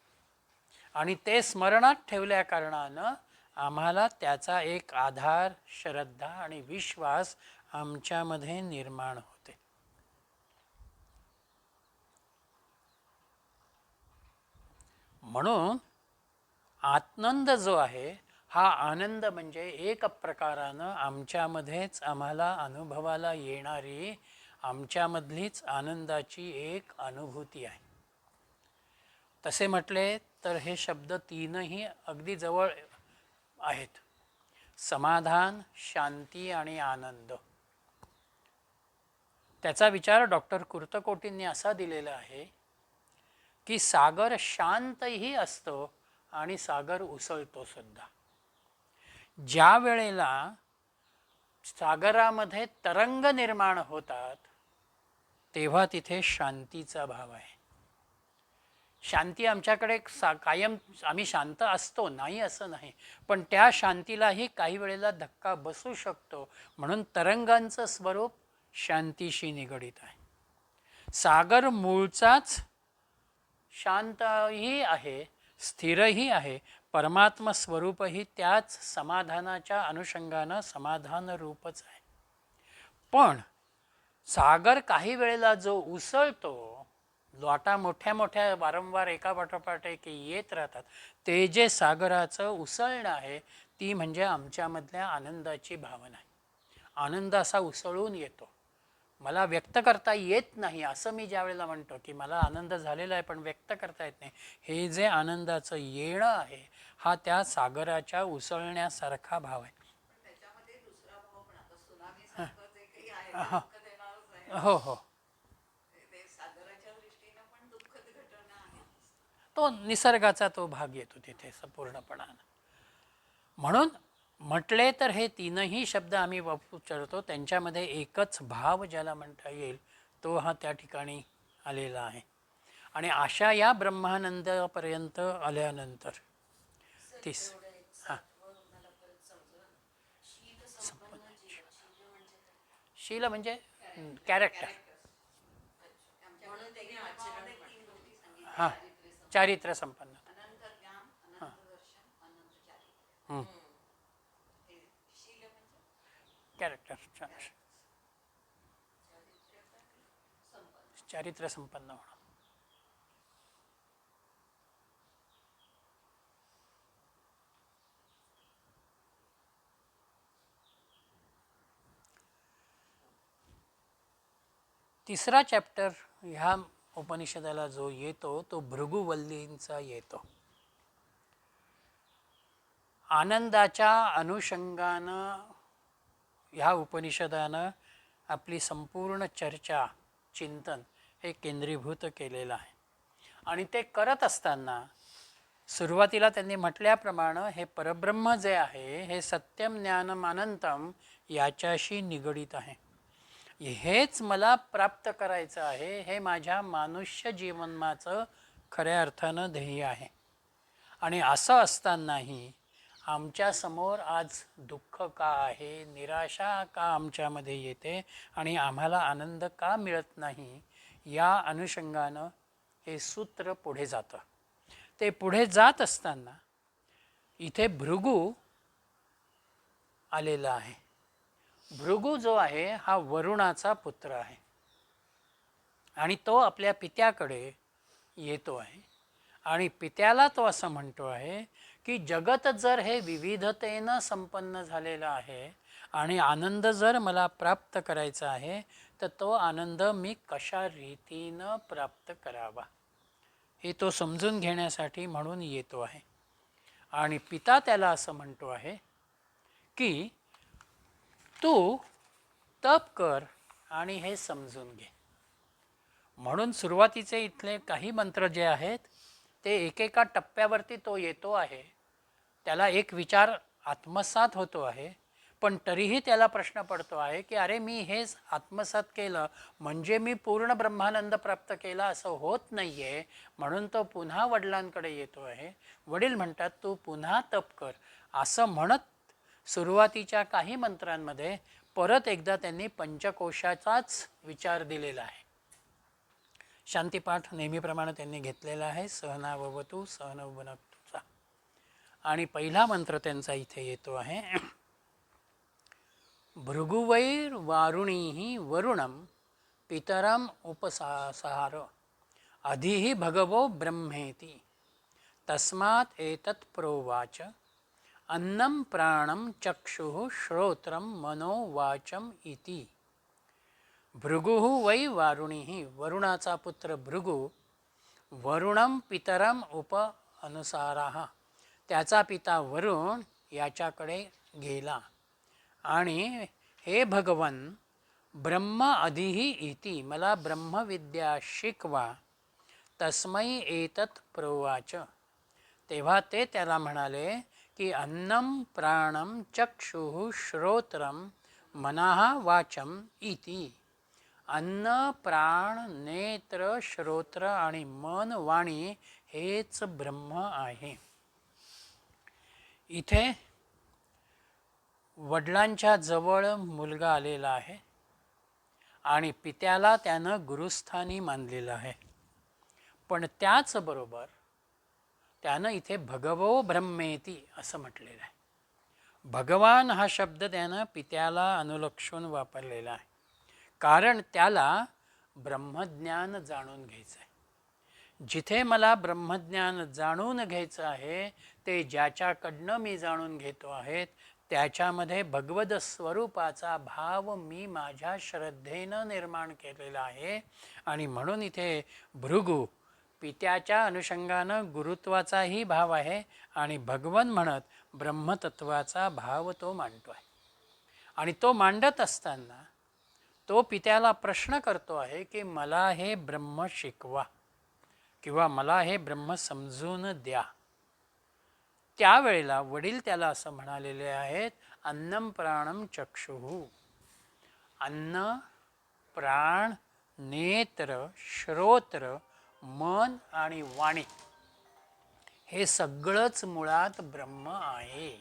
आणि ते स्मरणात ठेवल्या कारणानं आम्हाला त्याचा एक आधार, श्रद्धा आणि विश्वास आमच्यामध्ये निर्माण होते. म्हणून आत्मनंद जो आहे हा आनंद म्हणजे एक प्रकारानं आमच्यामध्येच आम्हाला अनुभवाला येणारी आमच्यामधलीच आनंदाची एक अनुभूती आहे. तसे म्हटले तर हे शब्द तीनही अगदी जवळ आहेत. समाधान, शांती आणि आनंद. त्याचा विचार डॉक्टर कुर्तकोटींनी असा दिलेला आहे की सागर शांतही असतो आणि सागर उसळतो सुद्धा. ज्या वेळेला सागरामध्ये तरंग निर्माण होतात तेव्हा तिथे शांतीचा भाव आहे. शांती आमच्याकडे कायम आम्ही शांत असतो, नाही असं नाही, पण त्या शांतीलाही काही वेळेला धक्का बसू शकतो. म्हणून तरंगांचं स्वरूप शांतीशी निगडीत आहे. सागर मूळचाच शांतही आहे, स्थिरही आहे. परमात्म स्वरूपही त्याच समाधानाच्या अनुषंगानं समाधान रूपच आहे. पण सागर काही वेळेला जो उसळतो, लाटा मोठ्या मोठ्या वारंवार एका पाठोपाठ एक येत राहतात, ते जे सागराचं उसळणं आहे ती म्हणजे आमच्यामधल्या आनंदाची भावना आहे. आनंद असा उसळून येतो, मला व्यक्त करता येत नाही असं मी ज्या वेळेला म्हणतो की मला आनंद झालेला आहे पण व्यक्त करता येत नाही, हे जे आनंदाचं येणं आहे हा त्या सागराच्या उसळण्यासारखा भाव आहे. हा. दुःख देणारच आहे. हो हो, ते सागराच्या दृष्टीनं पण दुःखद घटना आहे. तो निसर्गाचा तो भाग येतो तिथे पूर्णपणानं. म्हणून म्हटले तर हे तीनही शब्द आम्ही उच्चारतो, त्यांच्यामध्ये एकच भाव ज्याला म्हणता येईल तो हा त्या ठिकाणी आलेला आहे. आणि अशा या ब्रह्मानंदापर्यंत आल्यानंतर सर तीस एवढं एक हां, सातवं मला परत समजलं. शील संपन्न जीवन. शील म्हणजे काय? शील म्हणजे कॅरेक्टर. म्हणून त्यांनी आचरण तीन गोष्टी सांगितल्या. हां, चारित्र्य संपन्न. अनंत ज्ञान, अनंत दर्शन, अनंत चारित्र्य. हं, हे शील म्हणजे कॅरेक्टर. चारित्र्य संपन्न होणं. तिसरा चॅप्टर ह्या उपनिषदाला जो येतो तो भृगुवल्लींचा येतो. आनंदाच्या अनुषंगानं ह्या उपनिषदानं आपली संपूर्ण चर्चा, चिंतन हे केंद्रीभूत केलेलं आहे. आणि ते करत असताना सुरुवातीला त्यांनी म्हटल्याप्रमाणे हे परब्रह्म जे आहे हे सत्यम ज्ञानम अनंतम याच्याशी निगडीत आहे. हेच मला प्राप्त करायचं आहे, हे माझ्या मानुष्य जीवनाचं खऱ्या अर्थानं ध्येय आहे. आणि असं असतानाही आमच्यासमोर आज दुःख का आहे, निराशा का आमच्यामध्ये येते आणि आम्हाला आनंद का मिळत नाही, या अनुषंगानं हे सूत्र पुढे जातं. ते पुढे जात असताना इथे भृगू आलेला आहे. भृगू जो आहे हा वरुणाचा पुत्र आहे आणि तो आपल्या पित्याकडे येतो आहे. आणि पित्याला तो असं म्हणतो आहे की जगत जर हे विविधतेनं संपन्न झालेलं आहे आणि आनंद जर मला प्राप्त करायचा आहे तर तो आनंद मी कशा रीतीनं प्राप्त करावा हे तो समजून घेण्यासाठी म्हणून येतो आहे. आणि पिता त्याला असं म्हणतो आहे की तू तप कर आणि हे समजून घे. म्हणून सुरुवातीचे इथले काही मंत्र जे आहेत ते एकेका टप्प्यावरती तो येतो आहे. त्याला एक विचार आत्मसात होतो आहे, पण तरीही त्याला प्रश्न पडतो आहे की अरे मी हेच आत्मसात केलं म्हणजे मी पूर्ण ब्रह्मानंद प्राप्त केला असं होत नाही आहे. म्हणून तो पुन्हा वडिलांकडे येतो आहे. वडील म्हणतात तू पुन्हा तप कर असं म्हणत सुरुवातीच्या काही मंत्रांमध्ये परत एकदा त्यांनी पंचकोशाचाच विचार दिलेला आहे. शांतिपाठ नेहमीप्रमाणे त्यांनी घेतलेला आहे. सहनाववतु सहनवभुनक्तुचा. आणि पहिला मंत्र त्यांचा इथे येतो आहे भृगुवैर वारुणीही वरुणम पितरम उपसासार अधिहि भगवो ब्रह्मेति तस्मात् एतत् प्रोवाच अन्नं प्राणं चक्षुः श्रोत्रं मनो वाचम इति. भृगुः वै वारुणीः, वरुणाचा पुत्र भृगु, वरुणम पितरम उप अनुसाराः, त्याचा पिता वरुण याच्याकडे गेला आणि हे भगवन ब्रह्म अधिहि इति, मला ब्रह्मविद्या शिकवा. तस्मै एतत् प्रोवाच, तेव्हा ते त्याला म्हणाले की अन्नम प्राणम चक्षुः श्रोत्रम मनः वाचम इति. अन्न, प्राण, नेत्र, श्रोत्र आणि मन, वाणी हेच ब्रह्म आहे. इथे वडिलांच्या जवळ मुलगा आलेला आहे आणि पित्याला त्यानं गुरुस्थानी मानलेलं आहे. पण त्याचबरोबर त्यानं इथे भगवो ब्रह्मेती असं म्हटलेलं आहे. भगवान हा शब्द त्यानं पित्याला अनुलक्षून वापरलेला आहे. कारण त्याला ब्रह्मज्ञान जाणून घ्यायचं आहे. जिथे मला ब्रह्मज्ञान जाणून घ्यायचं आहे ते ज्याच्याकडनं मी जाणून घेतो आहे त्याच्यामध्ये भगवद स्वरूपाचा भाव मी माझ्या श्रद्धेनं निर्माण केलेला आहे. आणि म्हणून इथे भृगु पित्याच्या अनुषंगानं गुरुत्वाचाही भाव आहे आणि भगवन म्हणत ब्रह्मतत्वाचा भाव तो मांडतो आहे. आणि तो मांडत असताना तो पित्याला प्रश्न करतो आहे की मला हे ब्रह्म शिकवा किंवा मला हे ब्रह्म समजून द्या. त्यावेळेला वडील त्याला असं म्हणालेले आहेत, अन्नम प्राणम चक्षुः. अन्न, प्राण, नेत्र, श्रोत्र, मन आणि वाणी हे सगळंच मुळात ब्रह्म आहे.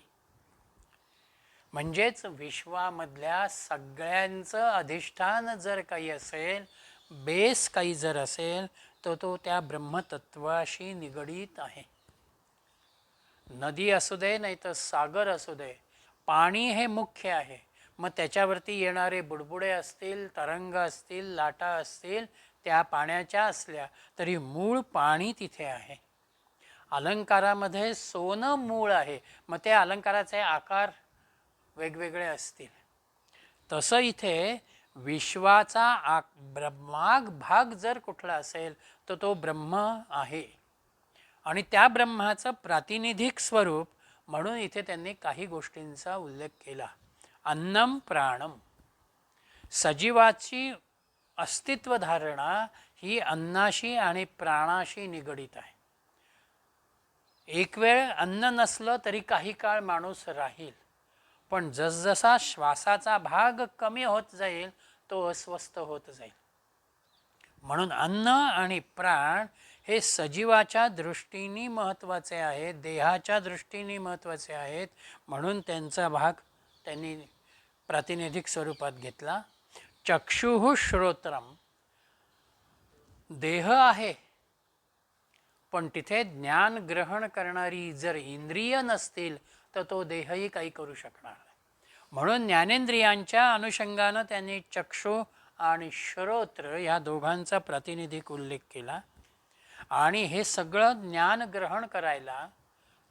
म्हणजेच विश्वामधल्या सगळ्यांचं अधिष्ठान जर काही असेल, बेस काही जर असेल, तर तो त्या ब्रह्मतत्वाशी निगडीत आहे. नदी असू दे नाही तर सागर असू दे, पाणी हे मुख्य आहे. मग त्याच्यावरती येणारे बुडबुडे असतील, तरंग असतील, लाटा असतील, त्या पाण्याच्या असल्या तरी मूळ पाणी तिथे आहे. अलंकारामध्ये सोनं मूळ आहे, मग त्या अलंकाराचे आकार वेगवेगळे असतील. तसं इथे विश्वाचा माग भाग जर कुठला असेल तर तो ब्रह्म आहे. आणि त्या ब्रह्माचं प्रातिनिधिक स्वरूप म्हणून इथे त्यांनी काही गोष्टींचा उल्लेख केला. अन्नम प्राणम. सजीवाची अस्तित्व धारणा ही अन्नाशी आणि प्राणाशी निगडीत आहे. एक वेळ अन्न नसलं तरी काही काळ माणूस राहील, पण जसजसा श्वासाचा भाग कमी होत जाईल तो अस्वस्थ होत जाईल. म्हणून अन्न आणि प्राण हे सजीवाच्या दृष्टीने महत्त्वाचे आहेत, देहाच्या दृष्टीने महत्त्वाचे आहेत. म्हणून त्यांचा भाग त्यांनी प्रातिनिधिक स्वरूपात घेतला. चक्षुः श्रोत्रम. देह आहे, पण तिथे ज्ञान ग्रहण करणारी जर इंद्रिय नसतील तर तो देहही काही करू शकणार नाही. म्हणून ज्ञानेंद्रियांच्या अनुषंगानं त्यांनी चक्षु आणि श्रोत्र या दोघांचा प्रातिनिधिक उल्लेख केला. आणि हे सगळं ज्ञान ग्रहण करायला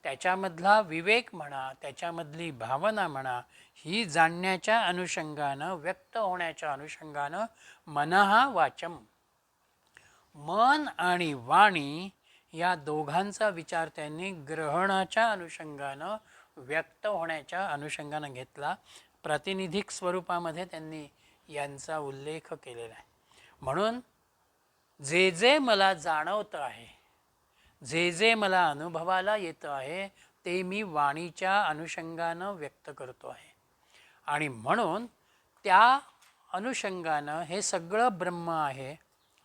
त्याच्यामधला विवेक म्हणा, त्याच्यामधली भावना म्हणा, ही जाणण्याच्या अनुषंगानं, व्यक्त होण्याच्या अनुषंगानं मनः वाचम. मन आणि वाणी या दोघांचा विचार त्यांनी ग्रहणाच्या अनुषंगानं, व्यक्त होण्याच्या अनुषंगानं घेतला. प्रातिनिधिक स्वरूपामध्ये त्यांनी यांचा उल्लेख केलेला आहे. म्हणून जे जे मला जाणवतं आहे, जे जे मला अनुभवाला येतं आहे, ते मी वाणीच्या अनुषंगानं व्यक्त करतो आहे. आणि म्हणून त्या अनुषंगानं हे सगळं ब्रह्म आहे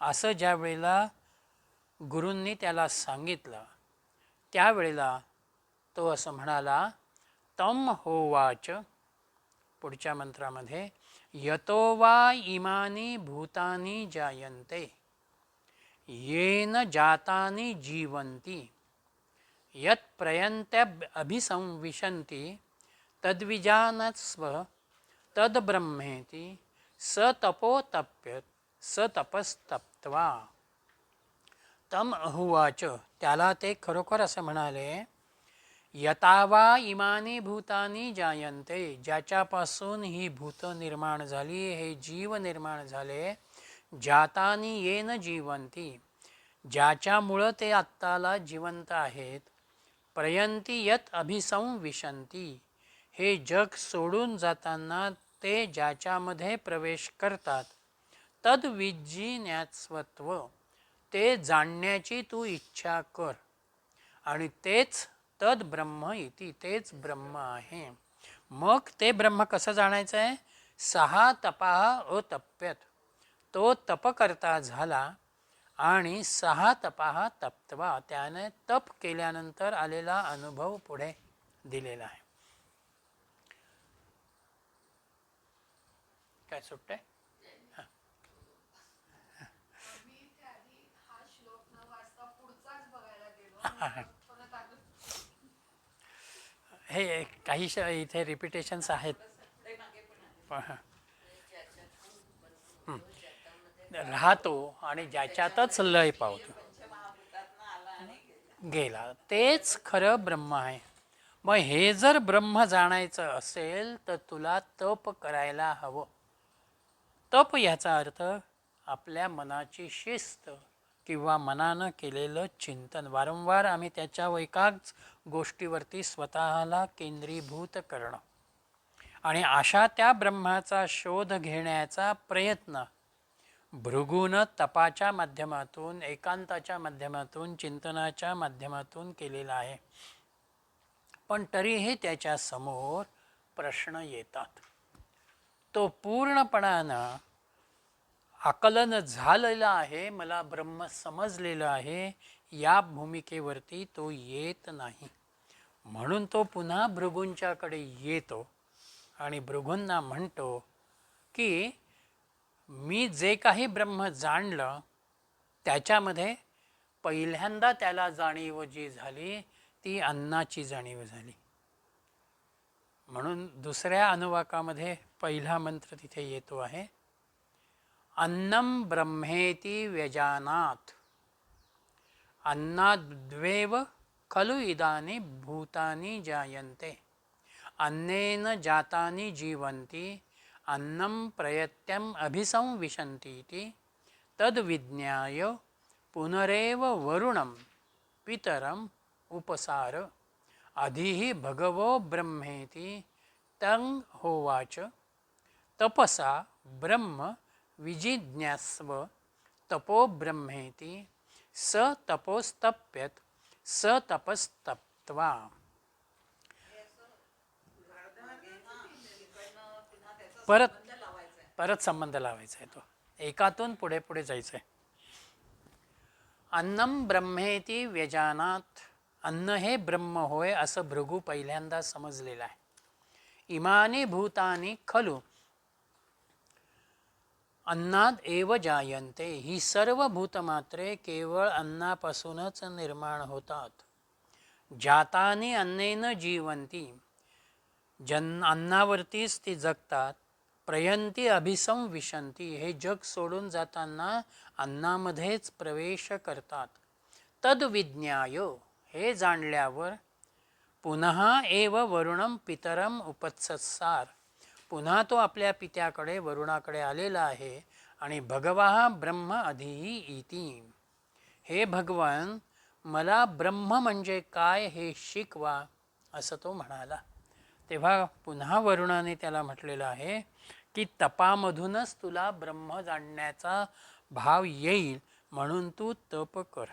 असं ज्या वेळेला गुरूंनी त्याला सांगितलं, त्यावेळेला तो असं म्हणाला, तम होवाच. पुढच्या मंत्रामध्ये यतो वा इमानी भूतानी जायन्ते येन जातानि जीवन्ति यत् प्रयन्त्यभिसंविशन्ति तद्विजानस्व तद्ब्रह्मेति स तपोतप्यत स तपस्तप्त्वा. तम अहुवाच. त्याला ते खरोखर असं म्हणाले, यतावा इमानी भूतानी जायन्ते. ज्याच्यापासून ही भूत निर्माण झाली, हे जीव निर्माण झाले. जातानी येन जीवन्ति. ज्याच्यामुळं ते आत्ताला जिवंत आहेत. प्रयन्ति यत् अभिसंविशन्ति. हे जग सोडून जाताना ते ज्याच्यामध्ये प्रवेश करतात. तद्विज्ञास्वत्व. ते जाणण्याची तू इच्छा कर. आणि तेच तद ब्रह्म इति. तेच ब्रह्म आहे. मग ते ब्रह्म कसं जाणायचं आहे? सहा तपाः अतप्यत. तो तपकर्ता झाला आणि सहा तपाः तप्त्वा. त्याने तप केल्यानंतर आलेला अनुभव पुढे दिलेला आहे. काय सुटतंय? हे काही इथे रिपिटेशन्स आहेत. राहतो आणि ज्याच्यातच लय पावतो गेला, तेच खरं ब्रह्म आहे. मग हे जर ब्रह्म जाणायचं असेल तर तुला तप करायला हवं. तप याचा अर्थ आपल्या मनाची शिस्त किंवा मनानं केलेलं चिंतन. वारंवार आम्ही त्याच्या एकाच गोष्टीवरती स्वतःला केंद्रीभूत करणं. आणि अशा त्या ब्रह्माचा शोध घेण्याचा प्रयत्न भृगून तपाच्या माध्यमातून, एकांताच्या माध्यमातून, चिंतनाच्या माध्यमातून केलेला आहे. पण तरीही त्याच्या समोर प्रश्न येतात. तो पूर्णपणानं आकलन झालेलं आहे, मला ब्रह्म समजलेलं आहे, या भूमिकेवरती तो येत नाही. म्हणून तो पुन्हा भृगूंच्याकडे येतो आणि भृगूंना म्हणतो की मी जे काही ब्रह्म जाणलं त्याच्यामध्ये पहिल्यांदा त्याला जाणीव जी झाली ती अन्नाची जाणीव झाली. म्हणून दुसऱ्या अनुवाकामध्ये पहिला मंत्र तिथे येतो आहे, अन्नम ब्रह्मेति व्यजानात अन्नाद्वेव खलु इदानी भूतानि जायन्ते अन्नेन जातानि जीवन्ति अन्नं प्रयत्यम अभिसंविशन्तीति तद्विज्ञाय पुनरेव वरुणं पितरम उपसार अधिहि भगवो ब्रह्मेति तं होवाच तपसा ब्रह्म विजिज्ञास्व तपो ब्रह्मेति स तपोस्तप्यत स तपस्तप्त्वा. परत संबंध लावायचा आहे. तो एकातून पुढे पुढे जायचं आहे. अन्नम ब्रह्मेति व्यजानात, अन्न हे ब्रह्म होय असं भृगू पहिल्यांदा समजलेलं आहे. इमानी भूतानी खलु अन्नाद एव जायन्ते, ही सर्व भूतमात्रे केवळ अन्नापासूनच निर्माण होतात. जातानी अन्नेन जीवंती, अन्नावरतीच ती जगतात. प्रयंती अभिसंविशंती, हे जग सोडून जाताना अन्नामध्येच प्रवेश करतात. तद्विज्ञाय, हे जाणल्यावर पुनः एव वरुणम पितरम उपत्ससार, पुन्हा तो आपल्या पित्याकडे वरुणाकडे आलेला आहे आणि भगवाह ब्रह्म अधिही इति, हे भगवान मला ब्रह्म म्हणजे काय हे शिकवा असं तो म्हणाला. तेव्हा पुन्हा वरुणाने त्याला म्हटलेलं आहे की तपामधूनच तुला ब्रह्म जाणण्याचा भाव येईल म्हणून तू तप कर.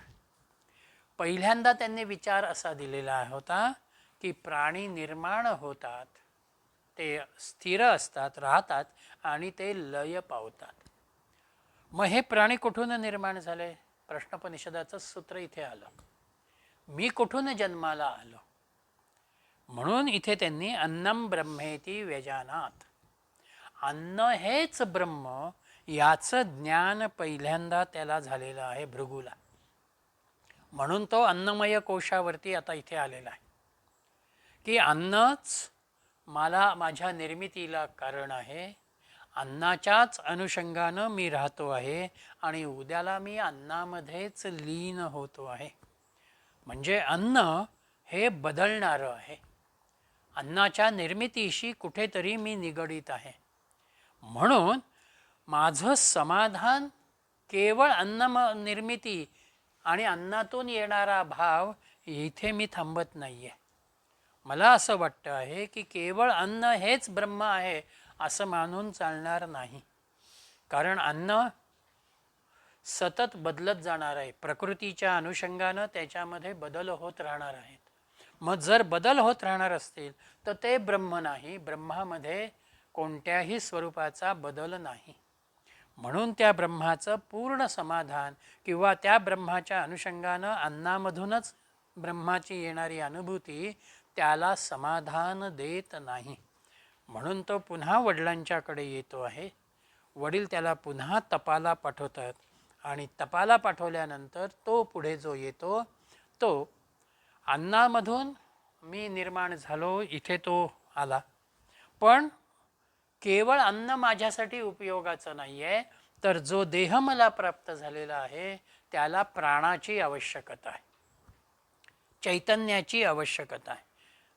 पहिल्यांदा त्यांनी विचार असा दिलेला होता की प्राणी निर्माण होतात, ते स्थिर असतात, राहतात आणि ते लय पावतात. मग हे प्राणी कुठून निर्माण झाले? प्रश्नोपनिषदाचं सूत्र इथे आलं, मी कुठून जन्माला आलो. म्हणून इथे त्यांनी अन्नम ब्रह्मेति व्यजानात, अन्न हेच ब्रह्म याचं ज्ञान पहिल्यांदा त्याला झालेलं आहे भृगूला. म्हणून तो अन्नमय कोशावरती आता इथे आलेला आहे की अन्नच मला माझ्या निर्मितीला कारण आहे, अन्नाच्याच अनुषंगानं मी राहतो आहे आणि उद्याला मी अन्नामध्येच लीन होतो आहे. म्हणजे अन्न हे बदलणारं आहे, अन्नाच्या निर्मितीशी कुठेतरी मी निगडीत आहे. म्हणून माझं समाधान केवळ अन्न निर्मिती आणि अन्नातून येणारा भाव इथे मी थांबत नाही आहे. मला असं वाटतं आहे की केवळ अन्न हेच ब्रह्म आहे असं मानून चालणार नाही. कारण अन्न सतत बदलत जाणार आहे, प्रकृतीच्या अनुषंगानं त्याच्यामध्ये बदल होत राहणार आहेत. मग जर बदल होत राहणार असतील तर ते ब्रह्म नाही, ब्रह्मामध्ये कोणत्याही स्वरूपाचा बदल नाही. म्हणून त्या ब्रह्माचं पूर्ण समाधान किंवा त्या ब्रह्माच्या अनुषंगानं अन्नामधूनच ब्रह्माची येणारी अनुभूती त्याला समाधान देत नाही. म्हणून तो पुन्हा वडिलांच्याकडे येतो आहे. वडील त्याला पुन्हा तपाला पाठवतात आणि तपाला पाठवल्यानंतर तो पुढे जो येतो तो अन्नामधून मी निर्माण झालो इथे तो आला, पण केवळ अन्न माझ्यासाठी उपयोगाचं नाही आहे, तर जो देह मला प्राप्त झालेला आहे त्याला प्राणाची आवश्यकता आहे, चैतन्याची आवश्यकता आहे.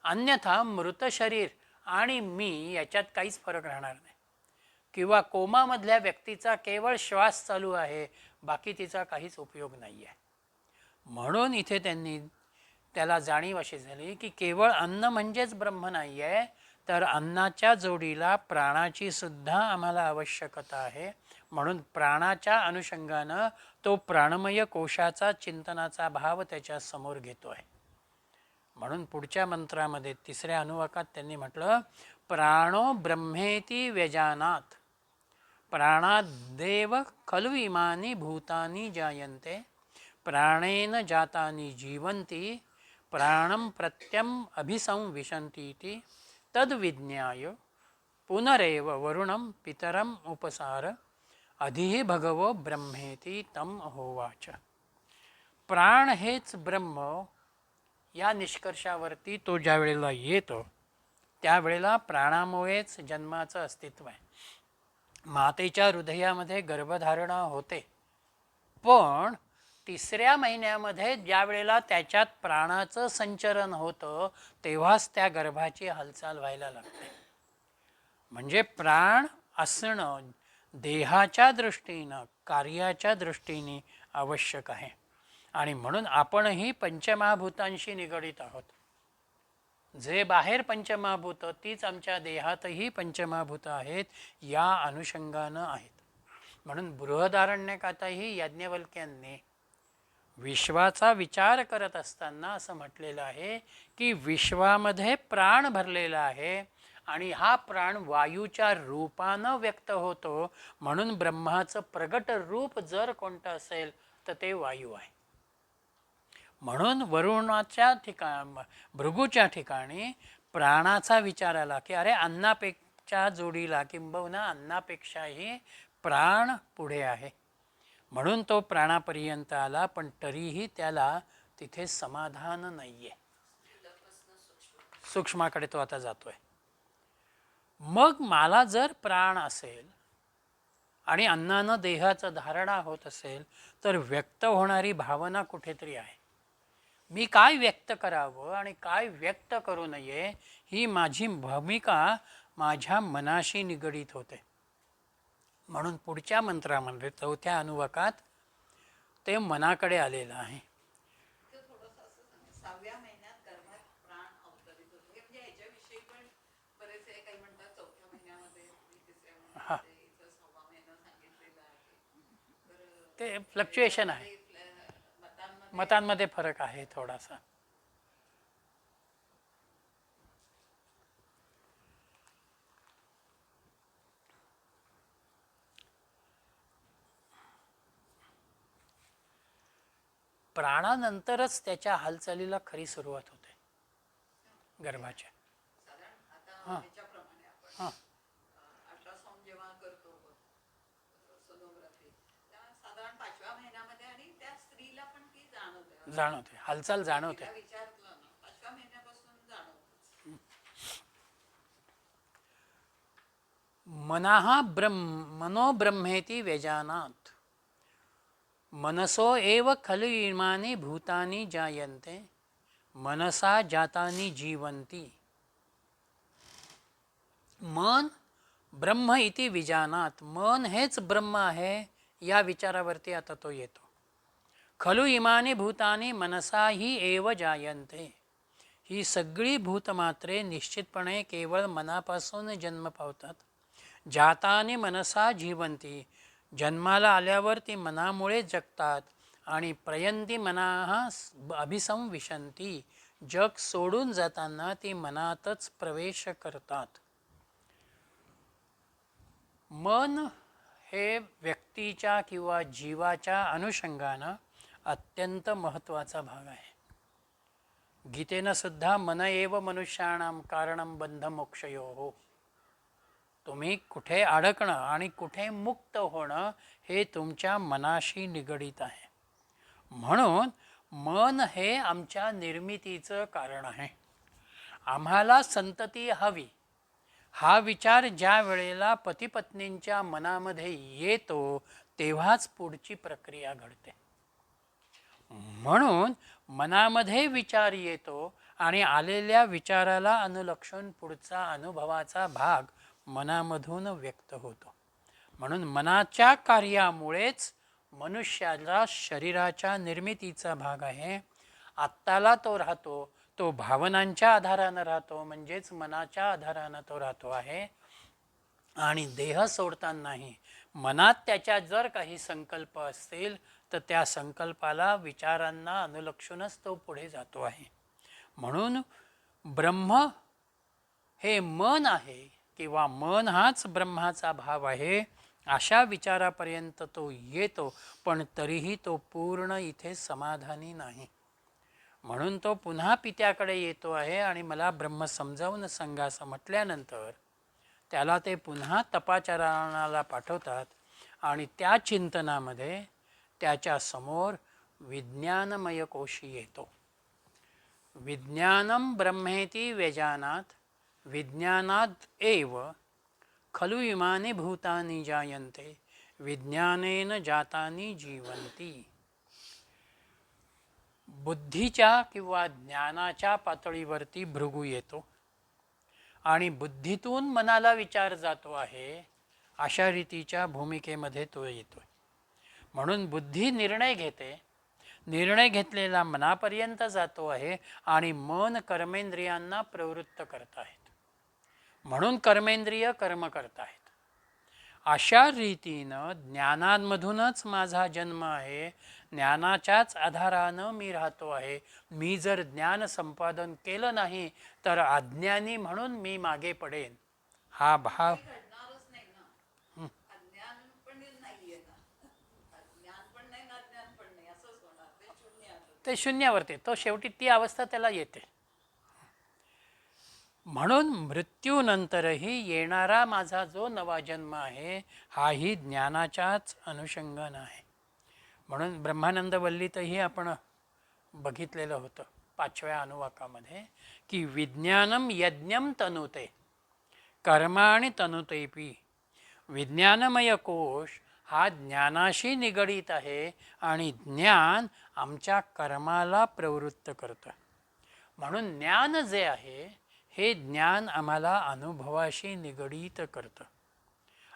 अन्यथा मृत शरीर आणि मी याच्यात काहीच फरक राहणार नाही. किंवा कोमामधल्या व्यक्तीचा केवळ श्वास चालू आहे, बाकी तिचा काहीच उपयोग नाही आहे. म्हणून इथे त्यांनी त्याला जाणीव अशी झाली की केवळ अन्न म्हणजेच ब्रह्म नाही आहे, तर अन्नाच्या जोडीला प्राणाची सुद्धा आम्हाला आवश्यकता आहे. म्हणून प्राणाच्या अनुषंगानं तो प्राणमय कोशाचा चिंतनाचा भाव त्याच्या समोर घेतो आहे. म्हणून पुढच्या मंत्रामध्ये 3ऱ्या अनुवाकात त्यांनी म्हटलं, प्राणो ब्रह्मेती व्यजानात प्राणादेव खलु इमानी भूतानी जायन्ते प्राणेन जातानी जीवन्ति प्राणं प्रत्यम अभिसंविशन्तीति तद्विज्ञाय पुनरेव वरुणं पितरम उपसार अधि भगवो ब्रह्मेती तम होवाच. प्राण हेच ब्रह्म या निष्कर्षावरती तो ज्या वेळेला येतो त्यावेळेला प्राणामुळेच जन्माचं अस्तित्व आहे. मातेच्या हृदयामध्ये गर्भधारणा होते, पण 3ऱ्या महिन्यामध्ये ज्या वेळेला त्याच्यात प्राणाचं संचरण होतं तेव्हाच त्या गर्भाची हालचाल व्हायला लागते. म्हणजे प्राण असणं देहाच्या दृष्टीनं कार्याच्या दृष्टीने आवश्यक आहे. आणि म्हणून आपणही पंचमहाभूतांशी निगडीत आहोत. जे बाहेर पंचमहाभूत तीच आमच्या देहातही पंचमहाभूत आहेत, या अनुषंगानं आहेत. म्हणून बृहदारण्यकातही याज्ञवल्क्यांनी विश्वाचा विचार करत असताना असं म्हटलेलं आहे की विश्वामध्ये प्राण भरलेला आहे आणि हा प्राण वायूच्या रूपानं व्यक्त होतो. म्हणून ब्रह्माचं प्रगट रूप जर कोणतं असेल तर ते वायू आहे. म्हणून वरुणाच्या भृगूच्या ठिकाणी प्राणाचा विचार आला की अरे अन्नापेक्षा जोडीला किंबहुना अन्नापेक्षाही प्राण पुढे आहे. म्हणून तो प्राणापर्यंत आला, पण तरीही त्याला तिथे समाधान नाही आहे. सूक्ष्माकडे तो आता जातोय. मग मला जर प्राण असेल आणि अन्नानं देहाचं धारणा होत असेल तर व्यक्त होणारी भावना कुठेतरी आहे. मी काय व्यक्त करावं आणि काय व्यक्त करू नये ही माझी भूमिका माझ्या मनाशी निगडीत होते. म्हणून पुढच्या मंत्रामध्ये 4थ्या अनुवाकात ते मनाकडे आलेलं आहे. थोडंसं असं सांगा, 6व्या महिन्यात गर्भात प्राण अवतरित होतो. हे म्हणजे ह्याच्याविषयी पण बरेच काही म्हणतात 4थ्या महिन्यामध्ये, 3ऱ्या महिन्यामध्ये, इथं 6वा महिना सांगितलेला आहे. तर ते फ्लक्च्युएशन आहे, मतांमध्ये फरक आहे थोडासा. प्राणानंतरच त्याच्या हालचालीला खरी सुरुवात होते गर्भाच्या. साधारण आता ह्याच्याप्रमाणे आपण अल्ट्रासाऊंड जेव्हा करतो सोनोग्राफी, तेव्हा साधारण 5व्या महिन्यामध्ये आणि त्या स्त्रीला पण ती जाणवते, हालचाल जाणवते. विचारलं ना 5व्या महिन्यापासून जाणवतं. मनाहा मनो ब्रह्मेती व्यजानात मनसो एव खलु इमानी भूतानी जायन्ते मनसा जातानी जीवन्ति. मन ब्रह्म इति विजानात, मन हेच ब्रह्म आहे या विचारावरती आता तो येतो. खलु इमानी भूतानी मनसा ही एव जायन्ते. ही सगळी भूतमात्रे निश्चितपणे केवळ मनापासून जन्म पावतात. जातानी मनसा जीवन्ति, जन्माला आल्यावर ती मनामुळे जगतात. आणि प्रयंती मनाः अभिसंविशन्ति, जग सोडून जाताना ती मनातच प्रवेश करतात. मन हे व्यक्तीच्या किंवा जीवाच्या अनुषंगानं अत्यंत महत्त्वाचा भाग आहे. गीतेनं सुद्धा मन एव मनुष्याणां कारणं बंधमोक्षयोः. तुम्ही कुठे अडकणं आणि कुठे मुक्त होणं हे तुमच्या मनाशी निगडीत आहे. म्हणून मन हे आमच्या निर्मितीचं कारण आहे. आम्हाला संतती हवी हा विचार ज्या वेळेला पतिपत्नींच्या मनामध्ये येतो तेव्हाच पुढची प्रक्रिया घडते. म्हणून मनामध्ये विचार येतो आणि आलेल्या विचाराला अनुलक्षून पुढचा अनुभवाचा भाग मनामधून व्यक्त होतो. म्हणून मनाच्या कार्यामुळेच मनुष्याला शरीराच्या निर्मितीचा भाग आहे. आत्ताला तो राहतो, तो भावनांच्या आधारानं राहतो, म्हणजेच मनाच्या आधारानं तो राहतो आहे. आणि देह सोडतानाही मनात त्याच्या जर काही संकल्प असतील तर त्या संकल्पाला, विचारांना अनुलक्षूनच तो पुढे जातो आहे. म्हणून ब्रह्म हे मन आहे किंवा मन हाच ब्रह्माचा भाव आहे, अशा विचारापर्यंत तो येतो. पण तरीही तो पूर्ण इथे समाधानी नाही. म्हणून तो पुन्हा पित्याकडे येतो आहे आणि मला ब्रह्म समजावून सांगा असं म्हटल्यानंतर त्याला ते पुन्हा तपाचरणाला पाठवतात. आणि त्या चिंतनामध्ये त्याच्या समोर विज्ञानमय कोशी येतो. विज्ञानम ब्रह्मेति व्यजानात विज्ञानाद एव खलु इमानि भूतानि जायन्ते विज्ञानेन जातानि जीवन्ति. बुद्धीच्या किंवा ज्ञानाच्या पातळीवरती भृगू येतो आणि बुद्धीतून मनाला विचार जातो आहे, अशा रीतीच्या भूमिकेमध्ये तो येतो. म्हणून बुद्धी निर्णय घेते, निर्णय घेतलेला मनापर्यंत जातो आहे आणि मन कर्मेंद्रियांना प्रवृत्त करत आहेत. म्हणून कर्मेंद्रिय कर्म करत आहेत. अशा रीतीनं ज्ञानांमधूनच माझा जन्म आहे, ज्ञानाच्याच आधारानं मी राहतो आहे. मी जर ज्ञान संपादन केलं नाही तर अज्ञानी म्हणून मी मागे पडेन. हा भाव घडणारच नाही ना. अज्ञान पण नाहीये ना, अज्ञान पण नाही ना, अज्ञान पण नाही, असंच होणार. ते शून्य आहे. ते शून्यावरती, तो शेवटी ती अवस्था त्याला येते. म्हणून मृत्यूनंतरही येणारा माझा जो नवा जन्म आहे, हाही ज्ञानाच्याच अनुषंगानं आहे. म्हणून ब्रह्मानंद वल्लीतही आपण बघितलेलं होतं 5व्या अनुवाकामध्ये की विज्ञानम यज्ञम तनुते कर्माणि तनुतेपि. विज्ञानमय कोश हा ज्ञानाशी निगडीत आहे आणि ज्ञान आमच्या कर्माला प्रवृत्त करतं. म्हणून ज्ञान जे आहे हे ज्ञान आम्हाला अनुभवाशी निगडीत करतं.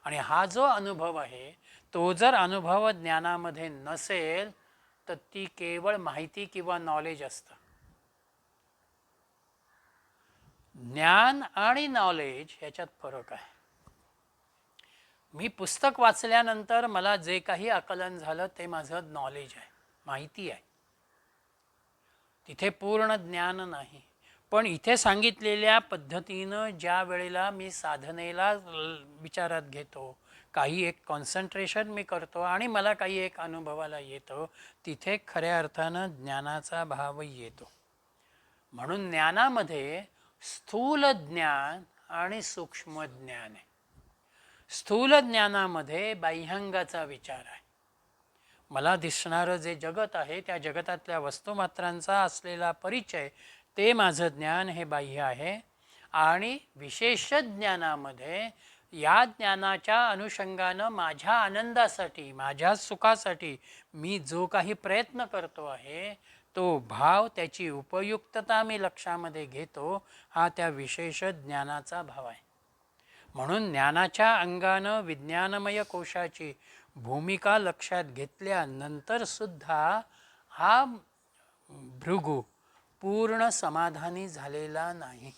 आणि हा जो अनुभव आहे तो जर अनुभव ज्ञानामध्ये नसेल तर ती केवळ माहिती किंवा नॉलेज असतं. ज्ञान आणि नॉलेज ह्याच्यात फरक आहे. मी पुस्तक वाचल्यानंतर मला जे काही आकलन झालं ते माझं नॉलेज आहे, माहिती आहे. तिथे पूर्ण ज्ञान नाही. पण इथे सांगितलेल्या पद्धतीनं ज्या वेळेला मी साधनेला विचारात घेतो, काही एक कॉन्सन्ट्रेशन मी करतो आणि मला काही एक अनुभवाला येतं, तिथे खऱ्या अर्थानं ज्ञानाचा भाव येतो. म्हणून ज्ञानामध्ये स्थूल ज्ञान आणि सूक्ष्म ज्ञान आहे. स्थूल ज्ञानामध्ये बाह्यांगाचा विचार आहे. मला दिसणारं जे जगत आहे त्या जगतातल्या वस्तुमात्रांचा असलेला परिचय, ते माझं ज्ञान हे बाह्य आहे. आणि विशेष ज्ञानामध्ये या ज्ञानाच्या अनुषंगानं माझ्या आनंदासाठी, माझ्या सुखासाठी मी जो काही प्रयत्न करतो आहे तो भाव, त्याची उपयुक्तता मी लक्षामध्ये घेतो, हा त्या विशेष ज्ञानाचा भाव आहे. म्हणून ज्ञानाच्या अंगानं विज्ञानमय कोशाची भूमिका लक्षात घेतल्यानंतर सुद्धा हा भृगू पूर्ण समाधानी झालेला नाही.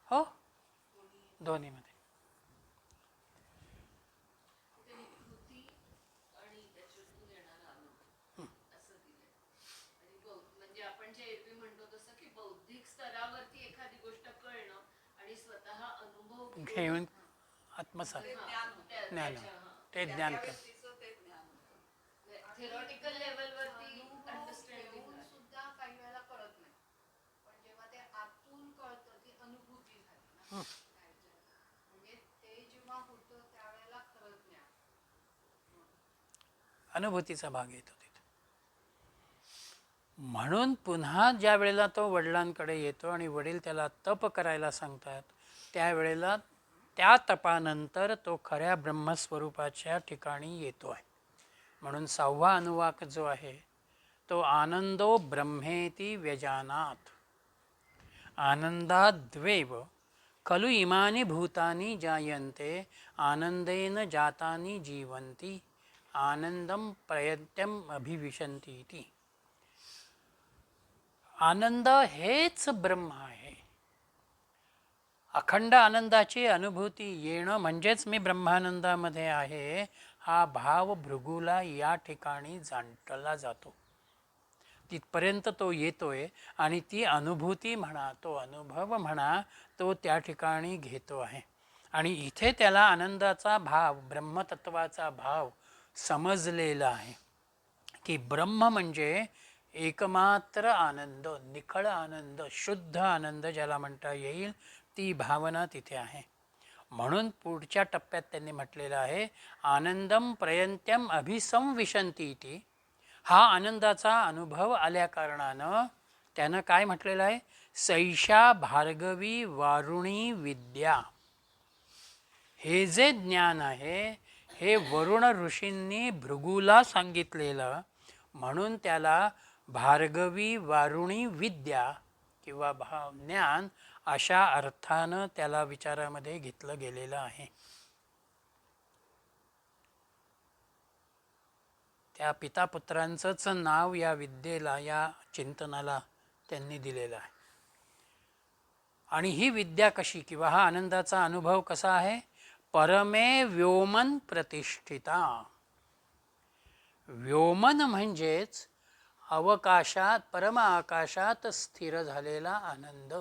हो, दोन्हीमध्ये. म्हणजे आपण जे एरवी म्हणतो तसं की बौद्धिक स्तरावरती एखादी गोष्ट कळणं आणि स्वतः अनुभव घेऊन आत्मसात ज्ञान, ते ज्ञान केलं. थेरॉटिकल लेवलवरती अंडरस्टँडिंग सुद्धा काही वेळेला कळत नाही, पण जेव्हा ते आतून कळतं ती अनुभूती झाली ना. म्हणजे ते जेव्हा होतं त्यावेळेला खरं ज्ञान, अनुभूतीचा भाग येतो तिथे. म्हणून पुन्हा ज्या वेळेला तो वडिलांकडे येतो आणि वडील त्याला तप करायला सांगतात, त्यावेळेला त्या तपानंतर तो खऱ्या ब्रह्मस्वरूपाच्या ठिकाणी येतो आहे. म्हणून 6वा अनुवाक जो आहे तो आनंदो ब्रह्मेति व्यजानात आनंदाद्वेव खलु इमानि भूतानि जायन्ते आनंदेन जातानि जीवन्ति. आनंदम प्रयत्यम अभिविशन्ति इति. आनंद हेच ब्रह्म आहे. अखंड आनंदाची अनुभूती येणं म्हणजेच मी ब्रह्मानंदामध्ये आहे, हा भाव भृगूला या ठिकाणी जाणटला जातो. तिथपर्यंत तो येतोय आणि ती अनुभूती म्हणा, तो अनुभव म्हणा, तो त्या ठिकाणी घेतो आहे. आणि इथे त्याला आनंदाचा भाव, ब्रह्मतत्वाचा भाव समजलेला आहे की ब्रह्म म्हणजे एकमात्र आनंद, निखळ आनंद, शुद्ध आनंद ज्याला म्हणता येईल, ती भावना तिथे आहे. म्हणून पुढच्या टप्प्यात त्यांनी म्हटलेलं आहे आनंदम प्रयंत्यम अभिसंविशन्ति इति. हा आनंदाचा अनुभव आल्या कारणानं त्यानं काय म्हटलेलं आहे, सैषा भार्गवी वारुणी विद्या. हे जे ज्ञान आहे हे वरुण ऋषींनी भृगूला सांगितलेलं, म्हणून त्याला भार्गवी वारुणी विद्या किंवा ज्ञान अशा अर्थानं त्याला विचारामध्ये घेतलं गेलेलं आहे. त्या पितापुत्रांचंच नाव या विद्येला, या चिंतनाला त्यांनी दिलेलं आहे. आणि ही विद्या कशी किंवा हा आनंदाचा अनुभव कसा आहे, परमे व्योमन प्रतिष्ठिता. व्योमन म्हणजेच अवकाशात, परम आकाशात स्थिर झालेला आनंद.